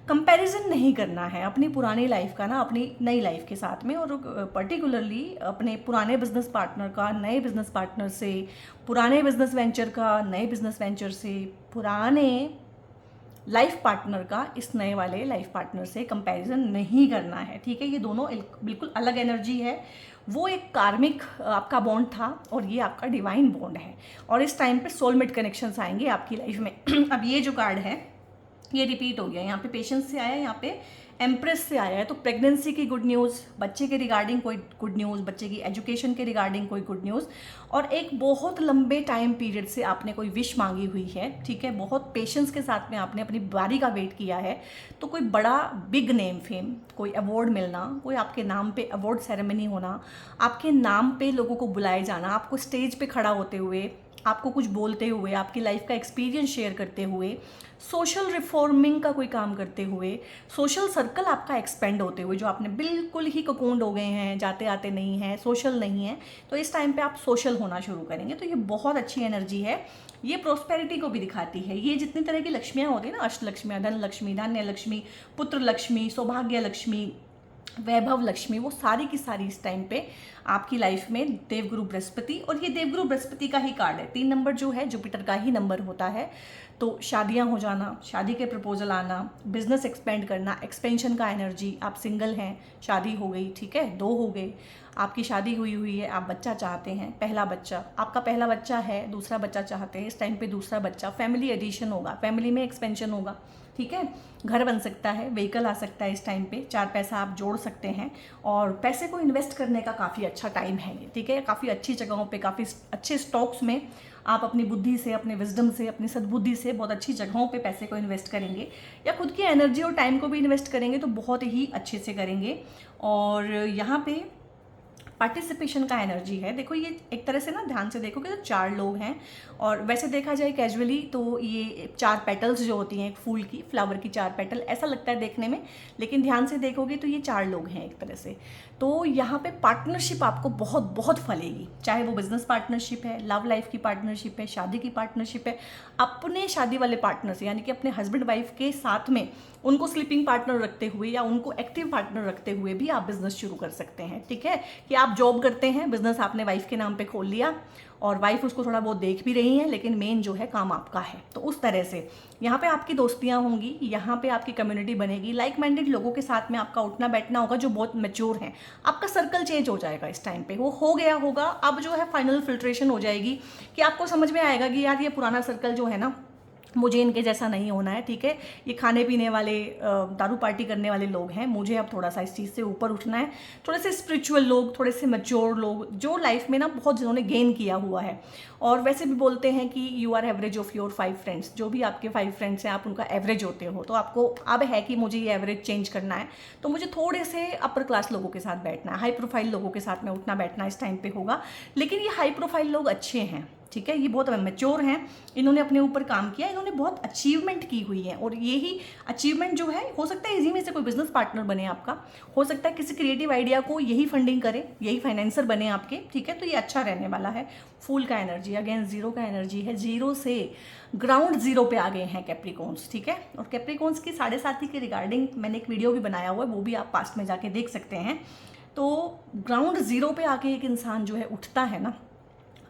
कंपैरिजन नहीं करना है अपनी पुरानी लाइफ का ना अपनी नई लाइफ के साथ में, और पर्टिकुलरली अपने पुराने बिजनेस पार्टनर का नए बिजनेस पार्टनर से, पुराने बिजनेस वेंचर का नए बिजनेस वेंचर से, पुराने लाइफ पार्टनर का इस नए वाले लाइफ पार्टनर से कंपैरिजन नहीं करना है, ठीक है। ये दोनों बिल्कुल अलग एनर्जी है। वो एक कार्मिक आपका बॉन्ड था और ये आपका डिवाइन बॉन्ड है, और इस टाइम पे सोलमेट कनेक्शंस आएंगे आपकी लाइफ में। अब ये जो कार्ड है ये रिपीट हो गया, यहाँ पे पेशेंस से आया है, यहाँ पे एम्प्रेस से आया है। तो प्रेगनेंसी की गुड न्यूज़, बच्चे के रिगार्डिंग कोई गुड न्यूज़, बच्चे की एजुकेशन के रिगार्डिंग कोई गुड न्यूज़, और एक बहुत लंबे टाइम पीरियड से आपने कोई विश मांगी हुई है, ठीक है, बहुत पेशेंस के साथ में आपने अपनी बारी का वेट किया है। तो कोई बड़ा बिग नेम फेम, कोई अवार्ड मिलना, कोई आपके नाम पे अवार्ड सेरेमनी होना, आपके नाम पे लोगों को बुलाए जाना, आपको स्टेज पे खड़ा होते हुए, आपको कुछ बोलते हुए, आपकी लाइफ का एक्सपीरियंस शेयर करते हुए, सोशल रिफॉर्मिंग का कोई काम करते हुए, सोशल सर्कल आपका एक्सपेंड होते हुए, जो आपने बिल्कुल ही ककूंड हो गए हैं, जाते आते नहीं हैं, सोशल नहीं है, तो इस टाइम पे आप सोशल होना शुरू करेंगे। तो ये बहुत अच्छी एनर्जी है, ये प्रोस्पेरिटी को भी दिखाती है। ये जितनी तरह की लक्ष्मियाँ होती है ना, अष्टलक्ष्मियाँ, धन लक्ष्मी, धान्य लक्ष्मी, पुत्र लक्ष्मी, सौभाग्य लक्ष्मी, वैभव लक्ष्मी, वो सारी की सारी इस टाइम पे आपकी लाइफ में देवगुरु बृहस्पति, और ये देवगुरु बृहस्पति का ही कार्ड है। 3 नंबर जो है जुपिटर का ही नंबर होता है। तो शादियां हो जाना, शादी के प्रपोजल आना, बिजनेस एक्सपेंड करना, एक्सपेंशन का एनर्जी, आप सिंगल हैं, शादी हो गई, ठीक है, 2 हो गए, आपकी शादी हुई है, आप बच्चा चाहते हैं, पहला बच्चा, आपका पहला बच्चा है, दूसरा बच्चा चाहते हैं, इस टाइम पे दूसरा बच्चा, फैमिली एडिशन होगा, फैमिली में एक्सपेंशन होगा, ठीक है, घर बन सकता है, व्हीकल आ सकता है इस टाइम पे, 4 पैसा आप जोड़ सकते हैं, और पैसे को इन्वेस्ट करने का काफ़ी अच्छा टाइम है ये, ठीक है, काफ़ी अच्छी जगहों पे, काफ़ी अच्छे स्टॉक्स में आप अपनी बुद्धि से, अपने विजडम से, अपनी सद्बुद्धि से बहुत अच्छी जगहों पे पैसे को इन्वेस्ट करेंगे, या खुद की एनर्जी और टाइम को भी इन्वेस्ट करेंगे तो बहुत ही अच्छे से करेंगे। और यहाँ पे पार्टिसिपेशन का एनर्जी है। देखो ये एक तरह से ना ध्यान से देखोगे तो 4 लोग हैं, और वैसे देखा जाए कैजुअली तो ये 4 पेटल्स जो होती हैं एक फूल की, फ्लावर की 4 पेटल ऐसा लगता है देखने में, लेकिन ध्यान से देखोगे तो ये 4 लोग हैं एक तरह से। तो यहाँ पे पार्टनरशिप आपको बहुत बहुत फलेगी, चाहे वो बिजनेस पार्टनरशिप है, लव लाइफ की पार्टनरशिप है, शादी की पार्टनरशिप है, अपने शादी वाले पार्टनर से, यानी कि अपने हस्बैंड वाइफ के साथ में उनको स्लीपिंग पार्टनर रखते हुए या उनको एक्टिव पार्टनर रखते हुए भी आप बिजनेस शुरू कर सकते हैं, ठीक है। कि आप जॉब करते हैं, बिजनेस आपने वाइफ के नाम पे खोल लिया और वाइफ उसको थोड़ा बहुत देख भी रही है, लेकिन मेन जो है काम आपका है। तो उस तरह से यहाँ पे आपकी दोस्तियाँ होंगी, यहाँ पे आपकी कम्युनिटी बनेगी, लाइक माइंडेड लोगों के साथ में आपका उठना बैठना होगा जो बहुत मैच्योर हैं। आपका सर्कल चेंज हो जाएगा इस टाइम पे, वो हो गया होगा, अब जो है फाइनल फिल्ट्रेशन हो जाएगी कि आपको समझ में आएगा कि यार ये पुराना सर्कल जो है ना मुझे इनके जैसा नहीं होना है, ठीक है। ये खाने पीने वाले दारू पार्टी करने वाले लोग हैं, मुझे अब थोड़ा सा इस चीज़ से ऊपर उठना है। थोड़े से स्पिरिचुअल लोग, थोड़े से मैच्योर लोग, जो लाइफ में ना बहुत जिन्होंने गेन किया हुआ है। और वैसे भी बोलते हैं कि you are average of your 5 friends, जो भी आपके 5 फ्रेंड्स हैं आप उनका एवरेज होते हो। तो आपको अब है कि मुझे ये एवरेज चेंज करना है, तो मुझे थोड़े से अपर क्लास लोगों के साथ बैठना है, हाई प्रोफाइल लोगों के साथ में उठना बैठना इस टाइम पे होगा। लेकिन ये हाई प्रोफाइल लोग अच्छे हैं, ठीक है, ये बहुत मैच्योर हैं, इन्होंने अपने ऊपर काम किया, इन्होंने बहुत अचीवमेंट की हुई है। और यही अचीवमेंट जो है, हो सकता है इसी में से कोई बिजनेस पार्टनर बने आपका, हो सकता है किसी क्रिएटिव आइडिया को यही फंडिंग करे, यही फाइनेंसर बने आपके, ठीक है। तो ये अच्छा रहने वाला है। फूल का एनर्जी, अगेन जीरो का एनर्जी है, जीरो से ग्राउंड जीरो पे आ गए हैं कैप्रिकॉन्स, ठीक है। और कैप्रिकॉन्स की 7.5 के रिगार्डिंग मैंने एक वीडियो भी बनाया हुआ है, वो भी आप पास्ट में जाके देख सकते हैं। तो ग्राउंड जीरो पे आके एक इंसान जो है उठता है ना,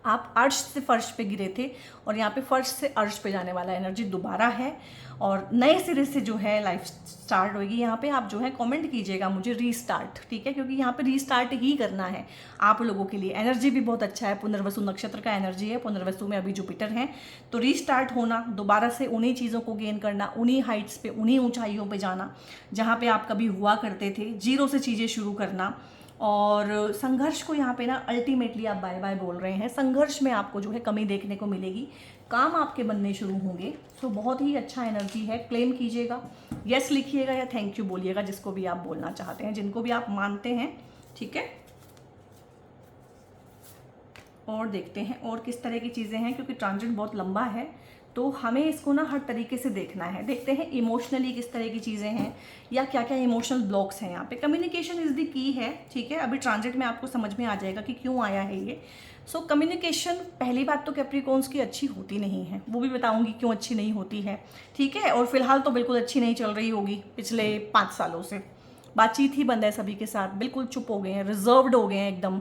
आप अर्श से फर्श पे गिरे थे और यहाँ पे फर्श से अर्श पे जाने वाला एनर्जी दोबारा है और नए सिरे से जो है लाइफ स्टार्ट होगी। यहाँ पे आप जो है कमेंट कीजिएगा मुझे रीस्टार्ट, ठीक है, क्योंकि यहाँ पे रीस्टार्ट ही करना है आप लोगों के लिए। एनर्जी भी बहुत अच्छा है, पुनर्वसु नक्षत्र का एनर्जी है, पुनर्वसु में अभी जुपिटर है, तो रीस्टार्ट होना, दोबारा से उन्हीं चीज़ों को गेन करना, उन्हीं हाइट्स पे, उन्हीं ऊंचाइयों पे जाना जहाँ पे आप कभी हुआ करते थे, जीरो से चीज़ें शुरू करना। और संघर्ष को यहाँ पे ना अल्टीमेटली आप बाय बाय बोल रहे हैं। संघर्ष में आपको जो है कमी देखने को मिलेगी, काम आपके बनने शुरू होंगे। तो बहुत ही अच्छा एनर्जी है, क्लेम कीजिएगा, यस लिखिएगा या थैंक यू बोलिएगा, जिसको भी आप बोलना चाहते हैं, जिनको भी आप मानते हैं, ठीक है। और देखते हैं और किस तरह की चीज़ें हैं, क्योंकि ट्रांजिट बहुत लंबा है तो हमें इसको ना हर तरीके से देखना है। देखते हैं इमोशनली किस तरह की चीज़ें हैं या क्या क्या इमोशनल ब्लॉक्स हैं यहाँ पे। कम्युनिकेशन इज़ द की है, ठीक है। अभी ट्रांजिट में आपको समझ में आ जाएगा कि क्यों आया है ये। सो कम्युनिकेशन, पहली बात तो कैप्रिकॉन्स की अच्छी होती नहीं है, वो भी बताऊंगी क्यों अच्छी नहीं होती है, ठीक है। और फिलहाल तो बिल्कुल अच्छी नहीं चल रही होगी पिछले 5 सालों से। बातचीत ही बंद है सभी के साथ, बिल्कुल चुप हो गए हैं, रिजर्व्ड हो गए हैं एकदम,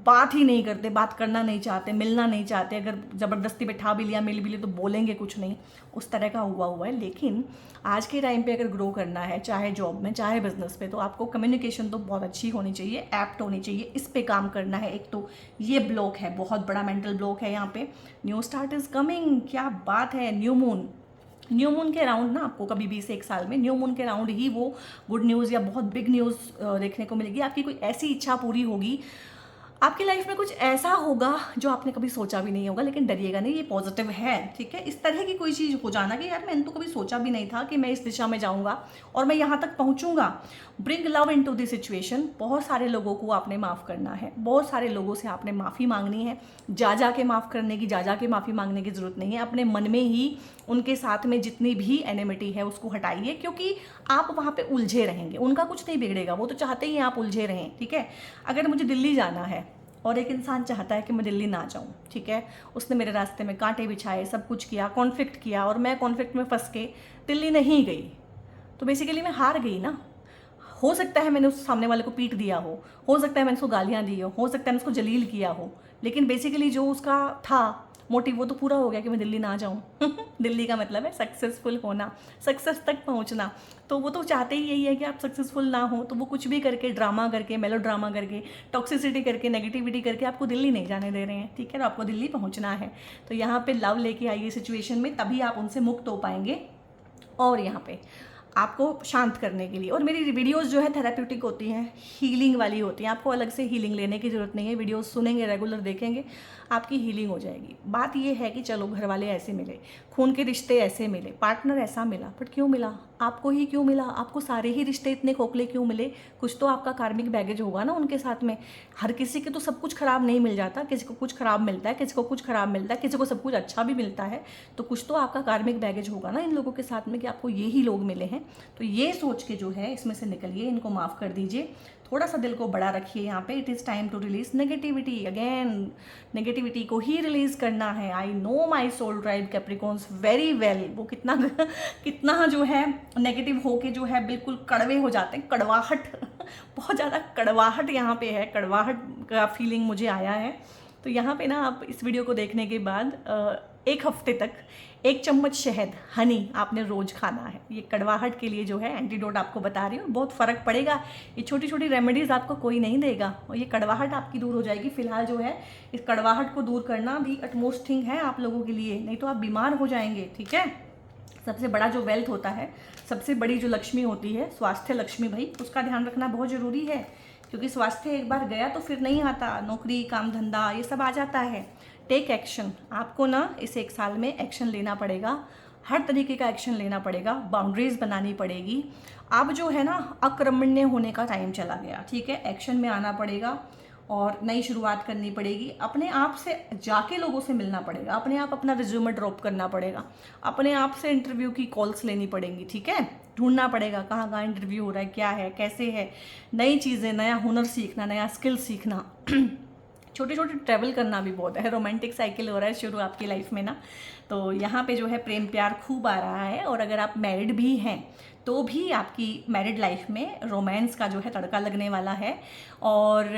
बात ही नहीं करते, बात करना नहीं चाहते, मिलना नहीं चाहते। अगर ज़बरदस्ती बैठा भी लिया, मिल भी लिया तो बोलेंगे कुछ नहीं, उस तरह का हुआ है। लेकिन आज के टाइम पे अगर ग्रो करना है, चाहे जॉब में चाहे बिजनेस पे, तो आपको कम्युनिकेशन तो बहुत अच्छी होनी चाहिए, एप्ट होनी चाहिए, इस पे काम करना है। एक तो ये ब्लॉक है, बहुत बड़ा मेंटल ब्लॉक है यहाँ पे। न्यू स्टार्ट इज कमिंग, क्या बात है। न्यू मून के अराउंड ना आपको कभी भी से 1 साल में न्यू मून के अराउंड ही वो गुड न्यूज़ या बहुत बिग न्यूज़ देखने को मिलेगी। आपकी कोई ऐसी इच्छा पूरी होगी, आपकी लाइफ में कुछ ऐसा होगा जो आपने कभी सोचा भी नहीं होगा। लेकिन डरिएगा नहीं, ये पॉजिटिव है, ठीक है। इस तरह की कोई चीज़ हो जाना कि यार मैंने तो कभी सोचा भी नहीं था कि मैं इस दिशा में जाऊंगा और मैं यहाँ तक पहुँचूंगा। Bring love into the situation. बहुत सारे लोगों को आपने माफ़ करना है, बहुत सारे लोगों से आपने माफ़ी मांगनी है। जा के माफ़ करने की, जा के माफ़ी मांगने की ज़रूरत नहीं है। अपने मन में ही उनके साथ में जितनी भी एनिमिटी है उसको हटाइए, क्योंकि आप वहाँ पे उलझे रहेंगे, उनका कुछ नहीं बिगड़ेगा, वो तो चाहते ही आप उलझे रहें, ठीक है। अगर मुझे दिल्ली जाना है और एक इंसान चाहता है कि मैं दिल्ली ना जाऊँ, ठीक है, उसने मेरे रास्ते में कांटे बिछाए, सब कुछ किया, कॉन्फ्लिक्ट किया, और मैं कॉन्फ्लिक्ट में फंस के दिल्ली नहीं गई, तो बेसिकली मैं हार गई ना। हो सकता है मैंने उस सामने वाले को पीट दिया हो सकता है मैंने उसको गालियाँ दी हो सकता है मैंने उसको जलील किया हो, लेकिन बेसिकली जो उसका था मोटिव वो तो पूरा हो गया कि मैं दिल्ली ना जाऊँ। दिल्ली का मतलब है सक्सेसफुल होना, सक्सेस तक पहुँचना। तो वो तो चाहते ही यही है कि आप सक्सेसफुल ना हो, तो वो कुछ भी करके, ड्रामा करके, मेलो ड्रामा करके, टॉक्सिसिटी करके, नेगेटिविटी करके आपको दिल्ली नहीं जाने दे रहे हैं, ठीक है। तो आपको दिल्ली पहुँचना है, तो यहाँ पे लव लेके आइए सिचुएशन में, तभी आप उनसे मुक्त हो पाएंगे। और यहाँ पे आपको शांत करने के लिए, और मेरी वीडियोस जो है थेराप्यूटिक होती हैं, हीलिंग वाली होती हैं, आपको अलग से हीलिंग लेने की ज़रूरत नहीं है। वीडियोस सुनेंगे, रेगुलर देखेंगे, आपकी हीलिंग हो जाएगी। बात ये है कि चलो घर वाले ऐसे मिले, खून के रिश्ते ऐसे मिले, पार्टनर ऐसा मिला, बट क्यों मिला? आपको ही क्यों मिला? आपको सारे ही रिश्ते इतने खोखले क्यों मिले? कुछ तो आपका कार्मिक बैगेज होगा ना उनके साथ में। हर किसी के तो सब कुछ खराब नहीं मिल जाता, किसी को कुछ खराब मिलता है, किसी को कुछ खराब मिलता है, किसी को सब कुछ अच्छा भी मिलता है। तो कुछ तो आपका कार्मिक बैगेज होगा ना इन लोगों के साथ में कि आपको ये ही लोग मिले हैं। तो ये सोच के जो है इसमें से निकलिए, इनको माफ़ कर दीजिए, थोड़ा सा दिल को बड़ा रखिए। यहाँ पे it is time to release negativity. Again negativity को ही रिलीज करना है। I know my soul tribe Capricorns very well. वो कितना जो है नेगेटिव होके जो है बिल्कुल कड़वे हो जाते हैं, कड़वाहट बहुत ज़्यादा कड़वाहट यहाँ पे है, कड़वाहट का फीलिंग मुझे आया है। तो यहाँ पे ना आप इस वीडियो को देखने के बाद 1 हफ्ते तक 1 चम्मच शहद, हनी आपने रोज़ खाना है। ये कड़वाहट के लिए जो है एंटीडोट आपको बता रही हूँ, बहुत फ़र्क पड़ेगा। ये छोटी छोटी रेमेडीज़ आपको कोई नहीं देगा और ये कड़वाहट आपकी दूर हो जाएगी। फिलहाल जो है इस कड़वाहट को दूर करना भी अटमोस्ट थिंग है आप लोगों के लिए, नहीं तो आप बीमार हो जाएंगे, ठीक है। सबसे बड़ा जो वेल्थ होता है, सबसे बड़ी जो लक्ष्मी होती है, स्वास्थ्य लक्ष्मी भाई, उसका ध्यान रखना बहुत ज़रूरी है, क्योंकि स्वास्थ्य एक बार गया तो फिर नहीं आता। नौकरी, काम धंधा, ये सब आ जाता है। टेक एक्शन, आपको ना इस 1 साल में एक्शन लेना पड़ेगा, हर तरीके का एक्शन लेना पड़ेगा, बाउंड्रीज बनानी पड़ेगी। अब जो है ना अक्रमण्य होने का टाइम चला गया, ठीक है। एक्शन में आना पड़ेगा और नई शुरुआत करनी पड़ेगी। अपने आप से जाके लोगों से मिलना पड़ेगा, अपने आप अपना रिज्यूमे ड्रॉप करना पड़ेगा, अपने आप से इंटरव्यू की कॉल्स लेनी पड़ेंगी, ठीक है। ढूंढना पड़ेगा कहाँ कहाँ इंटरव्यू हो रहा है, क्या है, कैसे है, नई चीज़ें, नया हुनर सीखना, नया स्किल सीखना। छोटे छोटे ट्रैवल करना भी बहुत है। रोमांटिक साइकिल हो रहा है शुरू आपकी लाइफ में ना, तो यहाँ पे जो है प्रेम प्यार खूब आ रहा है। और अगर आप मैरिड भी हैं तो भी आपकी मैरिड लाइफ में रोमांस का जो है तड़का लगने वाला है, और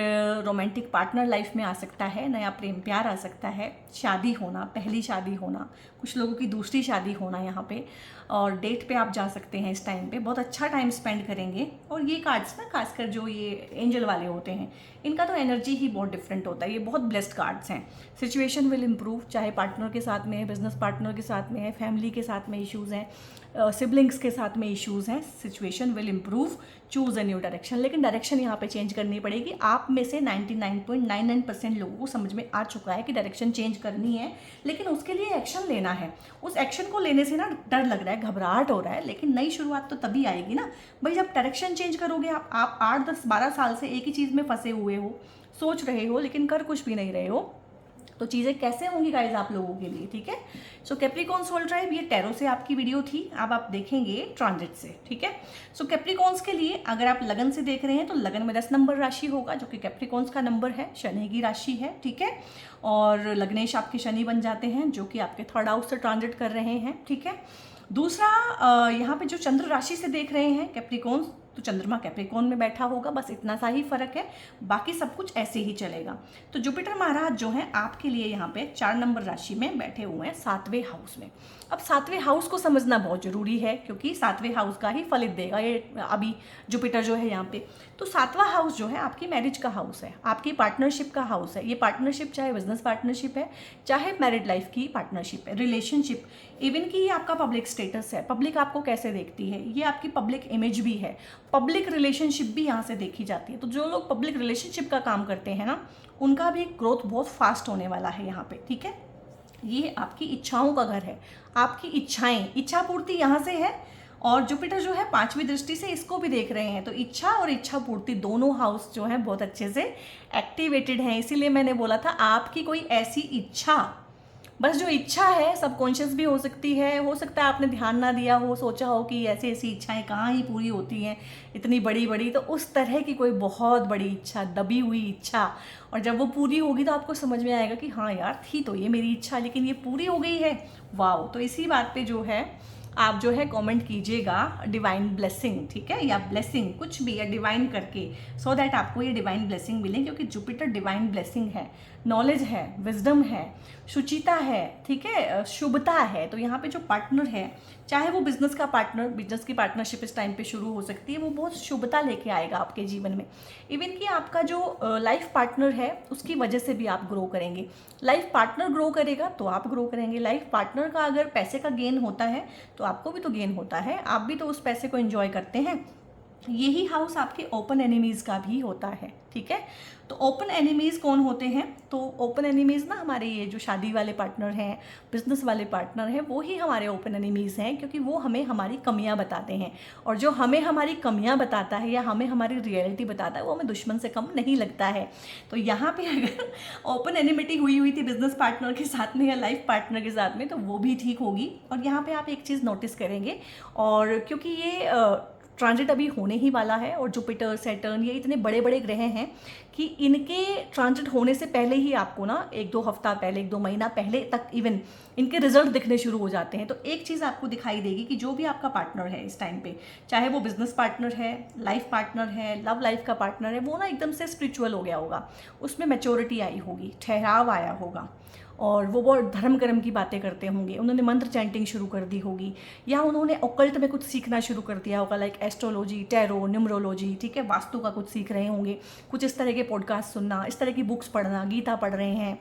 रोमांटिक पार्टनर लाइफ में आ सकता है, नया प्रेम प्यार आ सकता है, शादी होना, पहली शादी होना, कुछ लोगों की दूसरी शादी होना यहाँ पे, और डेट पे आप जा सकते हैं। इस टाइम पे बहुत अच्छा टाइम स्पेंड करेंगे। और ये कार्ड्स ना, खासकर जो ये एंजल वाले होते हैं, इनका तो एनर्जी ही बहुत डिफरेंट होता है। ये बहुत ब्लेस्ड कार्ड्स हैं। सिचुएशन विल इम्प्रूव, चाहे पार्टनर के साथ में है, बिजनेस पार्टनर के साथ में है, फैमिली के साथ में इश्यूज़ हैं, सिबलिंग्स के साथ में इश्यूज़ हैं। Situation will improve, choose a new direction. लेकिन डायरेक्शन यहाँ पे चेंज करनी पड़ेगी। आप में से 99.99% लोगों को समझ में आ चुका है कि डायरेक्शन चेंज करनी है, लेकिन उसके लिए एक्शन लेना है। उस एक्शन को लेने से ना डर लग रहा है, घबराहट हो रहा है, लेकिन नई शुरुआत तो तभी आएगी ना भाई जब डायरेक्शन चेंज करोगे। आप 8, 10, 12 साल से एक ही चीज़ में फंसे हुए हो, सोच रहे हो लेकिन कर कुछ भी नहीं रहे हो, तो चीज़ें कैसे होंगी गाइज आप लोगों के लिए, ठीक है। सो कैप्रिकॉन सोल ट्राइब, ये टैरो से आपकी वीडियो थी, अब आप देखेंगे ट्रांजिट से, ठीक है। सो कैप्रिकॉन्स के लिए अगर आप लगन से देख रहे हैं तो लगन में 10 नंबर राशि होगा, जो कि कैप्रिकॉन्स का नंबर है, शनि की राशि है, ठीक है। और लग्नेश आपके शनि बन जाते हैं, जो कि आपके 3rd हाउस से ट्रांजिट कर रहे हैं, ठीक है। दूसरा, यहाँ पे जो चंद्र राशि से देख रहे हैं कैप्रिकॉन्स, तो चंद्रमा कैप्रिकॉन में बैठा होगा, बस इतना सा ही फर्क है, बाकी सब कुछ ऐसे ही चलेगा। तो जुपिटर महाराज जो हैं आपके लिए यहाँ पे 4 नंबर राशि में बैठे हुए हैं 7वें हाउस में। अब 7वें हाउस को समझना बहुत जरूरी है, क्योंकि 7वें हाउस का ही फलित देगा ये अभी जुपिटर जो है यहाँ पे। तो 7वां हाउस जो है आपकी मैरिज का हाउस है, आपकी पार्टनरशिप का हाउस है। ये पार्टनरशिप चाहे बिजनेस पार्टनरशिप है, चाहे मैरिड लाइफ की पार्टनरशिप है, रिलेशनशिप, इवन कि ये आपका पब्लिक स्टेटस है, पब्लिक आपको कैसे देखती है, ये आपकी पब्लिक इमेज भी है, पब्लिक रिलेशनशिप भी यहाँ से देखी जाती है। तो जो लोग पब्लिक रिलेशनशिप का काम करते हैं ना, उनका भी ग्रोथ बहुत फास्ट होने वाला है यहाँ पे, ठीक है। ये आपकी इच्छाओं का घर है, आपकी इच्छाएं, इच्छा पूर्ति यहाँ से है। और जुपिटर जो है 5वीं दृष्टि से इसको भी देख रहे हैं, तो इच्छा और इच्छा पूर्ति दोनों हाउस जो है बहुत अच्छे से एक्टिवेटेड हैं। इसीलिए मैंने बोला था आपकी कोई ऐसी इच्छा, बस जो इच्छा है सबकॉन्शियस भी हो सकती है, हो सकता है आपने ध्यान ना दिया हो, सोचा हो कि ऐसी ऐसी इच्छाएं कहाँ ही पूरी होती हैं इतनी बड़ी बड़ी, तो उस तरह की कोई बहुत बड़ी इच्छा, दबी हुई इच्छा, और जब वो पूरी होगी तो आपको समझ में आएगा कि हाँ यार थी तो ये मेरी इच्छा, लेकिन ये पूरी हो गई है, वाओ। तो इसी बात पे जो है आप जो है कमेंट कीजिएगा डिवाइन ब्लेसिंग, ठीक है, या ब्लेसिंग कुछ भी, या डिवाइन करके, सो दैट आपको ये डिवाइन ब्लेसिंग मिले, क्योंकि जुपिटर डिवाइन ब्लेसिंग है, नॉलेज है, विजडम है, शुचिता है, ठीक है, शुभता है। तो यहाँ पे जो पार्टनर है, चाहे वो बिजनेस का पार्टनर, बिजनेस की पार्टनरशिप इस टाइम पे शुरू हो सकती है, वो बहुत शुभता लेके आएगा आपके जीवन में। इवन कि आपका जो लाइफ पार्टनर है उसकी वजह से भी आप ग्रो करेंगे। लाइफ पार्टनर ग्रो करेगा तो आप ग्रो करेंगे। लाइफ पार्टनर का अगर पैसे का गेन होता है तो आपको भी तो गेन होता है, आप भी तो उस पैसे को एंजॉय करते हैं। यही हाउस आपके ओपन एनिमीज़ का भी होता है, ठीक है। तो ओपन एनिमीज़ कौन होते हैं? तो ओपन एनिमीज़ ना हमारे ये जो शादी वाले पार्टनर हैं, बिजनेस वाले पार्टनर हैं, वो ही हमारे ओपन एनिमीज़ हैं, क्योंकि वो हमें हमारी कमियां बताते हैं, और जो हमें हमारी कमियां बताता है या हमें हमारी रियलिटी बताता है वो हमें दुश्मन से कम नहीं लगता है। तो यहाँ पे अगर ओपन एनिमिटी हुई थी बिजनेस पार्टनर के साथ में या लाइफ पार्टनर के साथ में, तो वो भी ठीक होगी। और यहाँ पर आप एक चीज़ नोटिस करेंगे, और क्योंकि ये ट्रांजिट अभी होने ही वाला है, और जुपिटर, सैटर्न, ये इतने बड़े बड़े ग्रह हैं कि इनके ट्रांजिट होने से पहले ही आपको ना 1-2 हफ्ता पहले, 1-2 महीना पहले तक इवन इनके रिजल्ट दिखने शुरू हो जाते हैं। तो एक चीज़ आपको दिखाई देगी कि जो भी आपका पार्टनर है इस टाइम पे, चाहे वो बिजनेस पार्टनर है, लाइफ पार्टनर है, लव लाइफ का पार्टनर है, वो ना एकदम से स्पिरिचुअल हो गया होगा, उसमें मैच्योरिटी आई होगी, ठहराव आया होगा, और वो बहुत धर्म कर्म की बातें करते होंगे, उन्होंने मंत्र चैंटिंग शुरू कर दी होगी, या उन्होंने ऑकल्ट में कुछ सीखना शुरू कर दिया होगा, लाइक एस्ट्रोलॉजी, टैरो, न्यूमरोलॉजी, ठीक है, वास्तु का कुछ सीख रहे होंगे, कुछ इस तरह के पॉडकास्ट सुनना, इस तरह की बुक्स पढ़ना, गीता पढ़ रहे हैं,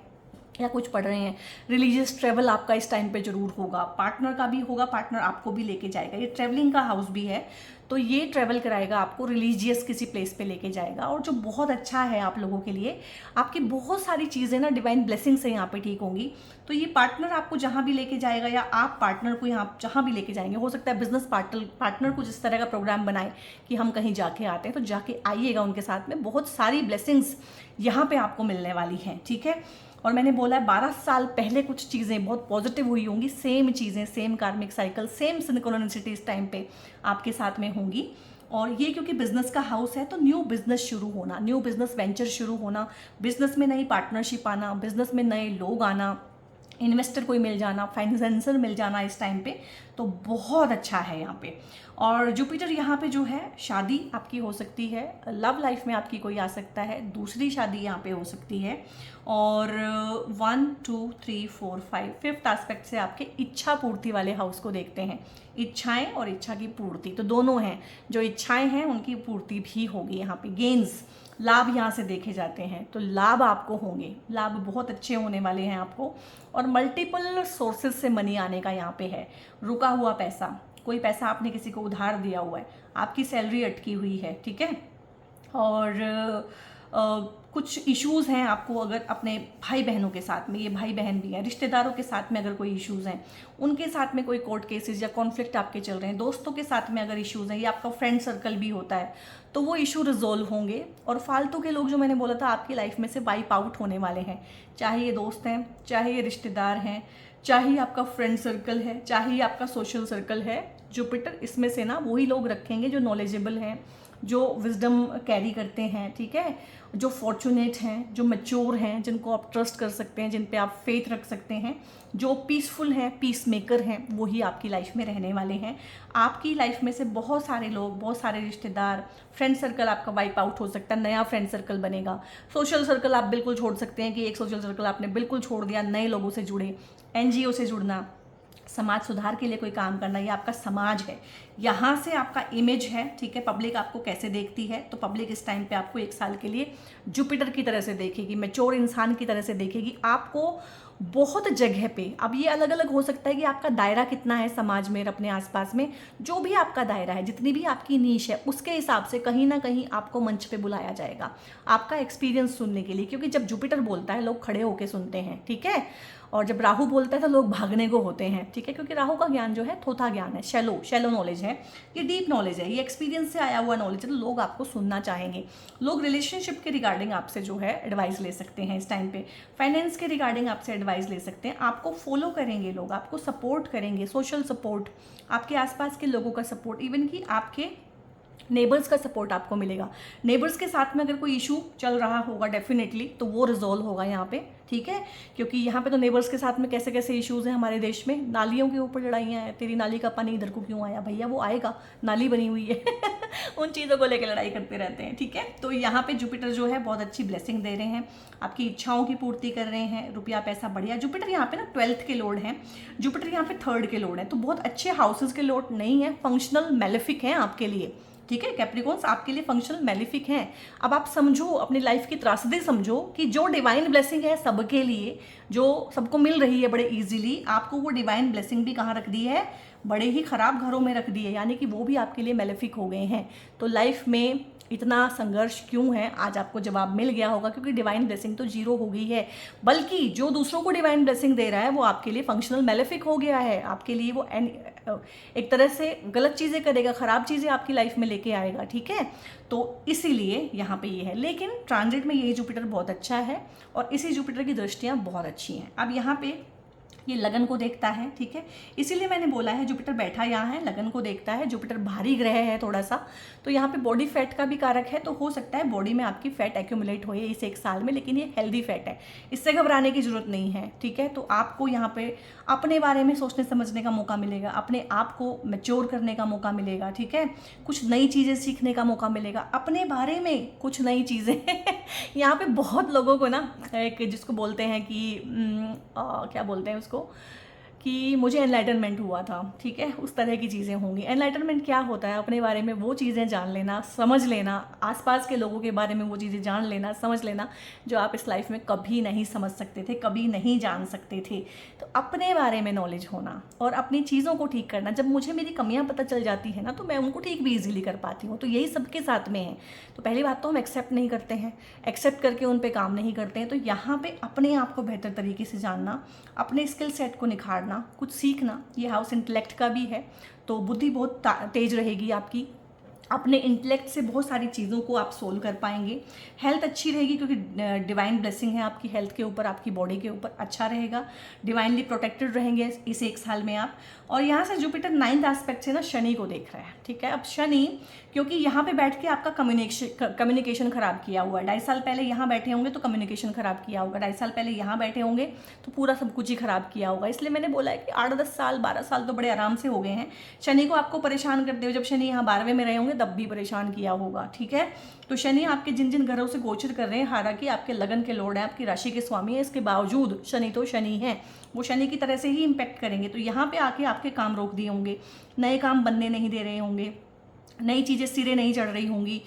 या कुछ पढ़ रहे हैं, रिलीजियस ट्रैवल आपका इस टाइम पे जरूर होगा, पार्टनर का भी होगा, पार्टनर आपको भी लेके जाएगा, ये ट्रैवलिंग का हाउस भी है, तो ये ट्रैवल कराएगा आपको, रिलीजियस किसी प्लेस पे लेके जाएगा। और जो बहुत अच्छा है आप लोगों के लिए, आपकी बहुत सारी चीज़ें ना डिवाइन ब्लेसिंग से यहाँ पे ठीक होंगी। तो ये पार्टनर आपको जहाँ भी लेके जाएगा या आप पार्टनर को यहाँ जहाँ भी लेके जाएंगे, हो सकता है बिजनेस पार्टनर को जिस तरह का प्रोग्राम बनाए कि हम कहीं जाके आते हैं, तो जाके आइएगा उनके साथ में, बहुत सारी ब्लेसिंग्स यहाँ पे आपको मिलने वाली हैं, ठीक है। और मैंने बोला है 12 साल पहले कुछ चीज़ें बहुत पॉजिटिव हुई होंगी, सेम चीज़ें, सेम कार्मिक साइकिल, सेम सिंक्रोनिसिटी इस टाइम पे आपके साथ में होंगी। और ये क्योंकि बिजनेस का हाउस है, तो न्यू बिजनेस शुरू होना, न्यू बिजनेस वेंचर शुरू होना, बिजनेस में नई पार्टनरशिप आना, बिजनेस में नए लोग आना, इन्वेस्टर कोई मिल जाना, फाइनेंसर मिल जाना इस टाइम पे, तो बहुत अच्छा है यहाँ पे। और जुपिटर यहाँ पे जो है, शादी आपकी हो सकती है, लव लाइफ में आपकी कोई आ सकता है, दूसरी शादी यहाँ पे हो सकती है। और 1 2 3 4 5 5th एस्पेक्ट से आपके इच्छा पूर्ति वाले हाउस को देखते हैं, इच्छाएं और इच्छा की पूर्ति, तो दोनों हैं, जो इच्छाएं हैं उनकी पूर्ति भी होगी यहाँ पे। गेन्स, लाभ यहाँ से देखे जाते हैं, तो लाभ आपको होंगे, लाभ बहुत अच्छे होने वाले हैं आपको। और मल्टीपल सोर्सेज से मनी आने का यहाँ पे है, रुका हुआ पैसा, कोई पैसा आपने किसी को उधार दिया हुआ है, आपकी सैलरी अटकी हुई है, ठीक है। और कुछ इश्यूज़ हैं आपको, अगर अपने भाई बहनों के साथ में, ये भाई बहन भी हैं, रिश्तेदारों के साथ में अगर कोई इश्यूज़ हैं, उनके साथ में कोई कोर्ट केसेस या कॉन्फ्लिक्ट आपके चल रहे हैं, दोस्तों के साथ में अगर इश्यूज़ हैं, या आपका फ्रेंड सर्कल भी होता है, तो वो इशू रिजोल्व होंगे। और फालतू के लोग जो मैंने बोला था आपकी लाइफ में से वाइप आउट होने वाले हैं, चाहे ये दोस्त हैं, चाहे ये रिश्तेदार हैं, चाहे आपका फ्रेंड सर्कल है, चाहे आपका सोशल सर्कल है, जुपिटर इसमें से ना वही लोग रखेंगे जो नॉलेजेबल हैं, जो विजडम कैरी करते हैं, ठीक है, जो फॉर्चुनेट हैं, जो मैच्योर हैं, जिनको आप ट्रस्ट कर सकते हैं, जिन पे आप फेथ रख सकते हैं, जो पीसफुल हैं, पीस मेकर हैं, वही आपकी लाइफ में रहने वाले हैं। आपकी लाइफ में से बहुत सारे लोग, बहुत सारे रिश्तेदार, फ्रेंड सर्कल आपका वाइप आउट हो सकता है, नया फ्रेंड सर्कल बनेगा। सोशल सर्कल आप बिल्कुल छोड़ सकते हैं कि एक सोशल सर्कल आपने बिल्कुल छोड़ दिया, नए लोगों से जुड़े, NGO से जुड़ना, समाज सुधार के लिए कोई काम करना, ये आपका समाज है, यहाँ से आपका इमेज है, ठीक है। पब्लिक आपको कैसे देखती है, तो पब्लिक इस टाइम पे आपको 1 साल के लिए जुपिटर की तरह से देखेगी, मैच्योर इंसान की तरह से देखेगी आपको बहुत जगह पे। अब ये अलग अलग हो सकता है कि आपका दायरा कितना है समाज में, अपने आसपास में, जो भी आपका दायरा है, जितनी भी आपकी नीश है, उसके हिसाब से कहीं ना कहीं आपको मंच पे बुलाया जाएगा आपका एक्सपीरियंस सुनने के लिए, क्योंकि जब जुपिटर बोलता है लोग खड़े होकर सुनते हैं, ठीक है। और जब राहु बोलता है तो लोग भागने को होते हैं, ठीक है, क्योंकि राहु का ज्ञान जो है थोथा ज्ञान है, शैलो नॉलेज है, ये डीप नॉलेज है, ये एक्सपीरियंस से आया हुआ नॉलेज है, तो लोग आपको सुनना चाहेंगे। लोग रिलेशनशिप के रिगार्डिंग आपसे जो है एडवाइस ले सकते हैं इस टाइम पे, फाइनेंस के रिगार्डिंग आपसे एडवाइस ले सकते हैं, आपको फॉलो करेंगे लोग, आपको सपोर्ट करेंगे, सोशल सपोर्ट, आपके आसपास के लोगों का सपोर्ट, इवन कि आपके नेबर्स का सपोर्ट आपको मिलेगा। नेबर्स के साथ में अगर कोई इशू चल रहा होगा डेफिनेटली तो वो रिजॉल्व होगा यहाँ पे, ठीक है, क्योंकि यहाँ पे तो नेबर्स के साथ में कैसे कैसे इश्यूज़ हैं हमारे देश में, नालियों के ऊपर लड़ाइयाँ हैं, तेरी नाली का पानी इधर को क्यों आया, भैया वो आएगा, नाली बनी हुई है उन चीज़ों को लेकर लड़ाई करते रहते हैं, ठीक है। तो यहाँ पे जुपिटर जो है बहुत अच्छी ब्लेसिंग दे रहे हैं, आपकी इच्छाओं की पूर्ति कर रहे हैं, रुपया पैसा बढ़िया। जुपिटर यहाँ पे ना 12th के लॉर्ड हैं, जुपिटर यहाँ पे 3rd के लॉर्ड हैं, तो बहुत अच्छे हाउसेज के लॉर्ड नहीं है, फंक्शनल मेलेफिक हैं आपके लिए, ठीक है। कैप्रिकॉन्स आपके लिए फंक्शनल मेलिफिक हैं। अब आप समझो, अपनी लाइफ की त्रासदी समझो कि जो डिवाइन ब्लेसिंग है सबके लिए, जो सबको मिल रही है बड़े इजीली, आपको वो डिवाइन ब्लेसिंग भी कहाँ रख दी है, बड़े ही खराब घरों में रख दी है, यानी कि वो भी आपके लिए मेलेफिक हो गए हैं। तो लाइफ में इतना संघर्ष क्यों है, आज आपको जवाब मिल गया होगा, क्योंकि डिवाइन ब्लेसिंग तो 0 हो गई है, बल्कि जो दूसरों को डिवाइन ब्लेसिंग दे रहा है वो आपके लिए फंक्शनल मेलेफिक हो गया है, आपके लिए वो एक तरह से गलत चीज़ें करेगा, ख़राब चीज़ें आपकी लाइफ में लेके आएगा, ठीक है। तो इसीलिए यहाँ पे ये है, लेकिन ट्रांजिट में यही जुपिटर बहुत अच्छा है और इसी जुपिटर की दृष्टियाँ बहुत अच्छी हैं। अब यहाँ पे ये लगन को देखता है, ठीक है, इसीलिए मैंने बोला है जुपिटर बैठा यहाँ है, लगन को देखता है। जुपिटर भारी ग्रह है थोड़ा सा, तो यहाँ पे बॉडी फैट का भी कारक है, तो हो सकता है बॉडी में आपकी फैट एक्यूमुलेट हो इस 1 साल में, लेकिन ये हेल्दी फैट है, इससे घबराने की जरूरत नहीं है, ठीक है। तो आपको यहाँ पे अपने बारे में सोचने समझने का मौका मिलेगा, अपने आप को मैच्योर करने का मौका मिलेगा, ठीक है, कुछ नई चीज़ें सीखने का मौका मिलेगा, अपने बारे में कुछ नई चीज़ें यहाँ पे बहुत लोगों को ना, एक जिसको बोलते हैं कि क्या बोलते हैं उसको, कि मुझे एनलाइटनमेंट हुआ था, ठीक है, उस तरह की चीज़ें होंगी। एनलाइटनमेंट क्या होता है? अपने बारे में वो चीज़ें जान लेना, समझ लेना, आसपास के लोगों के बारे में वो चीज़ें जान लेना, समझ लेना जो आप इस लाइफ में कभी नहीं समझ सकते थे, कभी नहीं जान सकते थे। तो अपने बारे में नॉलेज होना और अपनी चीज़ों को ठीक करना। जब मुझे मेरी कमियाँ पता चल जाती है ना, तो मैं उनको ठीक भी ईजिली कर पाती हूँ। तो यही सबके साथ में है। तो पहली बात तो हम एक्सेप्ट नहीं करते हैं, एक्सेप्ट करके उन पे काम नहीं करते हैं। तो यहाँ पे अपने आप को बेहतर तरीके से जानना, अपने स्किल सेट को निखारना, कुछ सीखना। ये हाउस इंटेलेक्ट का भी है, तो बुद्धि बहुत तेज रहेगी आपकी। अपने इंटेलेक्ट से बहुत सारी चीज़ों को आप सोल्व कर पाएंगे। हेल्थ अच्छी रहेगी क्योंकि डिवाइन ब्लेसिंग है आपकी हेल्थ के ऊपर, आपकी बॉडी के ऊपर, अच्छा रहेगा। डिवाइनली प्रोटेक्टेड रहेंगे इस 1 साल में आप। और यहाँ से जुपिटर 9th एस्पेक्ट से ना शनि को देख रहा है, ठीक है। अब शनि क्योंकि यहाँ पे बैठ के आपका कम्युनिकेशन खराब किया हुआ है। 2.5 साल पहले यहाँ बैठे होंगे तो कम्युनिकेशन खराब किया होगा, 2.5 साल पहले यहाँ बैठे होंगे तो पूरा सब कुछ ही खराब किया होगा। इसलिए मैंने बोला है कि 8-10 साल 12 साल तो बड़े आराम से हो गए हैं। शनि को आपको परेशान करते हुए, जब शनि यहाँ 12वें में रहे होंगे तब भी परेशान किया होगा, ठीक है। तो शनि आपके जिन जिन घरों से गोचर कर रहे हैं, हालांकि आपके लगन के लॉर्ड हैं, आपकी राशि के स्वामी है, इसके बावजूद शनि तो शनि है, वो शनि की तरह से ही इम्पैक्ट करेंगे। तो यहाँ पे आके आपके काम रोक दिए होंगे, नए काम बनने नहीं दे रहे होंगे, नई चीज़ें सिरे नहीं चढ़ रही होंगी,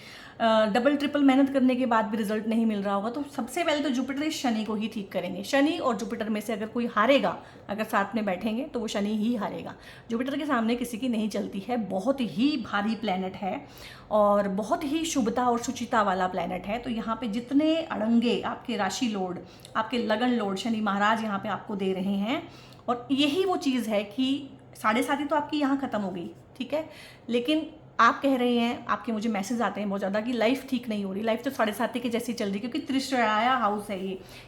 डबल ट्रिपल मेहनत करने के बाद भी रिजल्ट नहीं मिल रहा होगा। तो सबसे पहले तो जुपिटर इस शनि को ही ठीक करेंगे। शनि और जुपिटर में से अगर कोई हारेगा, अगर साथ में बैठेंगे तो वो शनि ही हारेगा। जुपिटर के सामने किसी की नहीं चलती है, बहुत ही भारी प्लैनेट है और बहुत ही शुभता और शुचिता वाला प्लैनेट है। तो यहाँ पे जितने अड़ंगे आपके राशि लॉर्ड, आपके लगन लॉर्ड शनि महाराज यहाँ पे आपको दे रहे हैं। और यही वो चीज़ है कि 7.5 तो आपकी यहाँ ख़त्म हो गई, ठीक है, लेकिन आप कह रहे हैं, आपके मुझे मैसेज आते हैं बहुत ज़्यादा कि लाइफ ठीक नहीं हो रही। लाइफ तो 7.5 के जैसी चल रही, क्योंकि त्रिश्रया हाउस है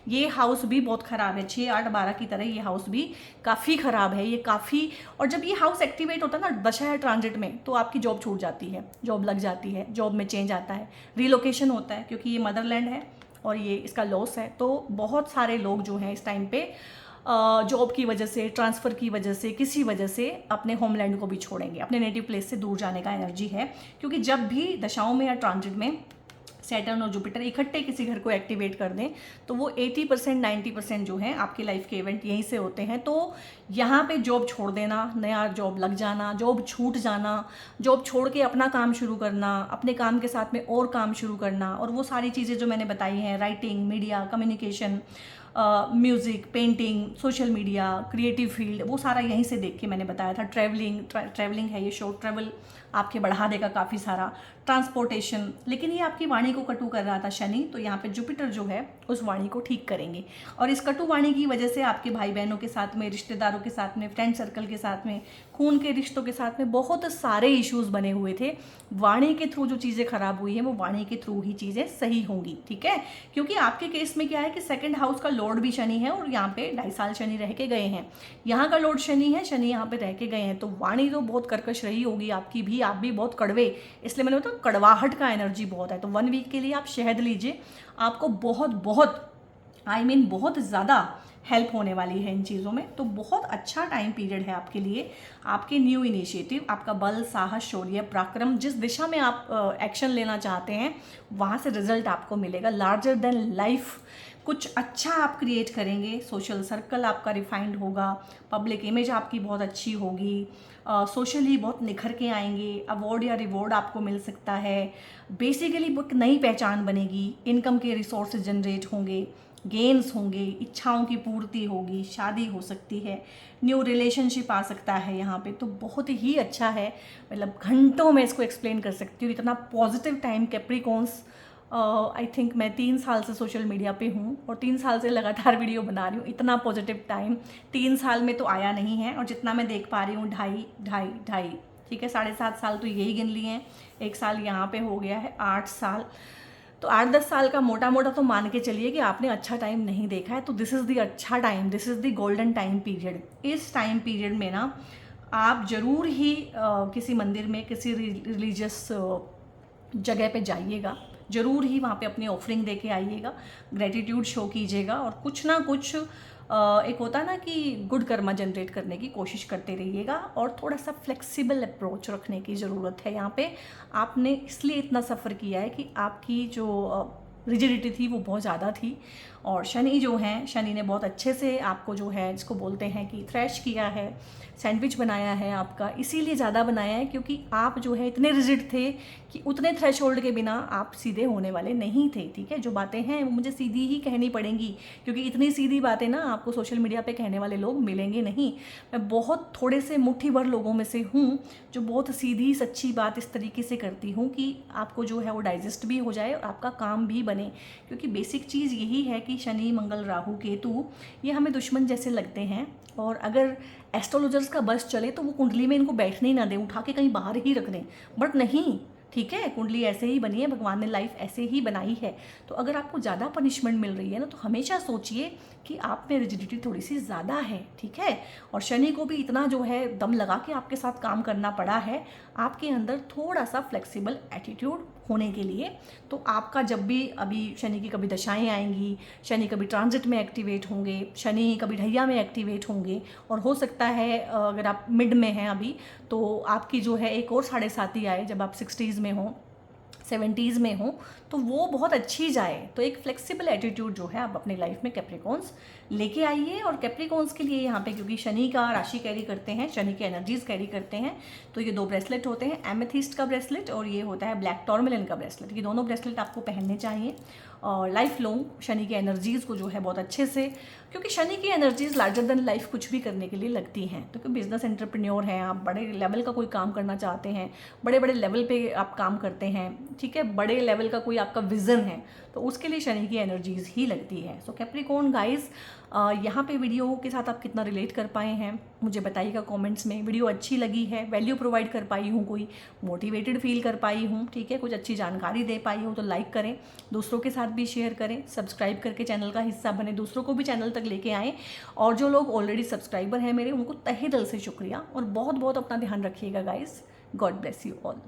ये हाउस भी बहुत ख़राब है। 6, 8, 12 की तरह ये हाउस भी काफ़ी ख़राब है, ये काफ़ी। और जब ये हाउस एक्टिवेट होता है ना दशा या ट्रांजिट में, तो आपकी जॉब छूट जाती है, जॉब लग जाती है, जॉब में चेंज आता है, रिलोकेशन होता है, क्योंकि ये मदरलैंड है और ये इसका लॉस है। तो बहुत सारे लोग जो हैं इस टाइम पे जॉब की वजह से, ट्रांसफ़र की वजह से, किसी वजह से अपने होमलैंड को भी छोड़ेंगे, अपने नेटिव प्लेस से दूर जाने का एनर्जी है। क्योंकि जब भी दशाओं में या ट्रांजिट में सैटर्न और जुपिटर इकट्ठे किसी घर को एक्टिवेट कर दें तो वो 80% 90% जो है आपकी लाइफ के इवेंट यहीं से होते हैं। तो यहाँ पे जॉब छोड़ देना, नया जॉब लग जाना, जॉब छूट जाना, जॉब छोड़ के अपना काम शुरू करना, अपने काम के साथ में और काम शुरू करना, और वो सारी चीज़ें जो मैंने बताई हैं, writing, media, communication, music, painting, social media, creative field, वो सारा यहीं से देख के मैंने बताया था। ट्रैवलिंग है, ये शॉर्ट ट्रैवल आपके बढ़ा देगा काफ़ी सारा, ट्रांसपोर्टेशन। लेकिन ये आपकी वाणी को कटु कर रहा था शनि, तो यहाँ पे जुपिटर जो है उस वाणी को ठीक करेंगे। और इस कटु वाणी की वजह से आपके भाई बहनों के साथ में, रिश्तेदारों के साथ में, फ्रेंड सर्कल के साथ में, खून के रिश्तों के साथ में बहुत सारे इश्यूज बने हुए थे। वाणी के थ्रू जो चीज़ें खराब हुई हैं वो वाणी के थ्रू ही चीज़ें सही होंगी, ठीक है। क्योंकि आपके केस में क्या है कि 2nd हाउस का लॉर्ड भी शनि है और यहाँ पे 2.5 साल शनि रह के गए हैं, यहाँ का लॉर्ड शनि है, शनि यहाँ पे रह के गए हैं। तो वाणी तो बहुत कर्कश रही होगी आपकी भी, आप भी बहुत कड़वे, इसलिए मैंने बताया कड़वाहट का एनर्जी बहुत है। तो 1 वीक के लिए आप शहद लीजिए, आपको बहुत बहुत ज़्यादा हेल्प होने वाली है इन चीज़ों में। तो बहुत अच्छा टाइम पीरियड है आपके लिए। आपके न्यू इनिशिएटिव, आपका बल, साहस, शौर्य, पराक्रम, जिस दिशा में आप एक्शन लेना चाहते हैं वहाँ से रिजल्ट आपको मिलेगा। लार्जर देन लाइफ कुछ अच्छा आप क्रिएट करेंगे, सोशल सर्कल आपका रिफाइंड होगा, पब्लिक इमेज आपकी बहुत अच्छी होगी, सोशली बहुत निखर के आएंगे, अवार्ड या रिवॉर्ड आपको मिल सकता है। बेसिकली एक नई पहचान बनेगी, इनकम के रिसोर्सेज जनरेट होंगे, गेन्स होंगे, इच्छाओं की पूर्ति होगी, शादी हो सकती है, न्यू रिलेशनशिप आ सकता है यहाँ पे। तो बहुत ही अच्छा है, मतलब घंटों में इसको एक्सप्लेन कर सकती हूँ, इतना positive time. Capricorns, I think मैं 3 साल से सोशल मीडिया पे हूँ और 3 साल से लगातार वीडियो बना रही हूँ। इतना पॉजिटिव टाइम 3 साल में तो आया नहीं है, और जितना मैं देख पा रही हूँ ढाई, ठीक है, 7.5 साल तो यही गिन लिए हैं, 1 साल यहाँ पे हो गया है, 8 साल। तो 8-10 साल का मोटा तो मान के चलिए कि आपने अच्छा टाइम नहीं देखा है। तो दिस इज़ द अच्छा time, this is the golden time period. इस टाइम पीरियड में ना आप ज़रूर ही किसी मंदिर में, किसी रिलीजियस जगह पे जाइएगा, ज़रूर ही वहाँ पे अपनी ऑफरिंग दे के आइएगा, ग्रेटिट्यूड शो कीजिएगा, और कुछ ना कुछ एक होता है ना कि गुड कर्मा जनरेट करने की कोशिश करते रहिएगा। और थोड़ा सा फ्लेक्सिबल अप्रोच रखने की ज़रूरत है यहाँ पे। आपने इसलिए इतना सफ़र किया है कि आपकी जो रिजिडिटी थी वो बहुत ज़्यादा थी। और शनि जो है, शनि ने बहुत अच्छे से आपको जो है, जिसको बोलते हैं कि थ्रैश किया है, सैंडविच बनाया है आपका, इसीलिए ज़्यादा बनाया है क्योंकि आप जो है इतने रिजिड थे कि उतने थ्रेशोल्ड के बिना आप सीधे होने वाले नहीं थे। ठीक है, जो बातें हैं वो मुझे सीधी ही कहनी पड़ेंगी क्योंकि इतनी सीधी बातें ना आपको सोशल मीडिया पे कहने वाले लोग मिलेंगे नहीं। मैं बहुत थोड़े से मुट्ठी भर लोगों में से हूँ जो बहुत सीधी सच्ची बात इस तरीके से करती हूँ कि आपको जो है वो डाइजेस्ट भी हो जाए और आपका काम भी बने। क्योंकि बेसिक चीज़ यही है कि शनि, मंगल, राहु, केतु ये हमें दुश्मन जैसे लगते हैं और अगर एस्ट्रोलॉजर्स का बस चले तो वो कुंडली में इनको बैठने ही ना दें, उठा के कहीं बाहर ही रख दें। बट नहीं, ठीक है, कुंडली ऐसे ही बनी है, भगवान ने लाइफ ऐसे ही बनाई है। तो अगर आपको ज़्यादा पनिशमेंट मिल रही है ना, तो हमेशा सोचिए कि आप में रिजिडिटी थोड़ी सी ज़्यादा है। ठीक है, और शनि को भी इतना जो है दम लगा के आपके साथ काम करना पड़ा है आपके अंदर थोड़ा सा फ्लेक्सिबल एटीट्यूड होने के लिए। तो आपका जब भी अभी शनि की कभी दशाएं आएंगी, शनि कभी ट्रांजिट में एक्टिवेट होंगे, शनि कभी ढैया में एक्टिवेट होंगे, और हो सकता है अगर आप मिड में हैं अभी तो आपकी जो है एक और 7.5 आए जब आप 60s में हो, 70s में हो, तो वो बहुत अच्छी जाए। तो एक फ्लेक्सिबल एटीट्यूड जो है आप अपनी लाइफ में कैप्रिकॉन्स लेके आइए। और कैप्रिकॉन्स के लिए यहाँ पे क्योंकि शनि का राशि कैरी करते हैं, शनि के एनर्जीज कैरी करते हैं, तो ये 2 ब्रेसलेट होते हैं, एमेथिस्ट का ब्रेसलेट और ये होता है ब्लैक टॉर्मेलिन का ब्रेसलेट। ये दोनों ब्रेसलेट आपको पहनने चाहिए और लाइफ लॉन्ग शनि की एनर्जीज़ को जो है बहुत अच्छे से, क्योंकि शनि की एनर्जीज लार्जर देन लाइफ कुछ भी करने के लिए लगती हैं। तो क्योंकि बिजनेस एंटरप्रेन्योर हैं आप, बड़े लेवल का कोई काम करना चाहते हैं, बड़े बड़े लेवल पे आप काम करते हैं, ठीक है, बड़े लेवल का कोई आपका विजन है, तो उसके लिए शनि की एनर्जीज ही लगती है। सो कैप्रिकॉर्न गाइज, यहाँ पे वीडियो के साथ आप कितना रिलेट कर पाए हैं मुझे बताइएगा कमेंट्स में। वीडियो अच्छी लगी है, वैल्यू प्रोवाइड कर पाई हूँ, कोई मोटिवेटेड फील कर पाई हूँ, ठीक है, कुछ अच्छी जानकारी दे पाई हूँ तो लाइक करें, दूसरों के साथ भी शेयर करें, सब्सक्राइब करके चैनल का हिस्सा बने, दूसरों को भी चैनल तक लेके आएँ। और जो लोग ऑलरेडी सब्सक्राइबर हैं मेरे, उनको तहे दिल से शुक्रिया और बहुत बहुत अपना ध्यान रखिएगा guys. God bless you all.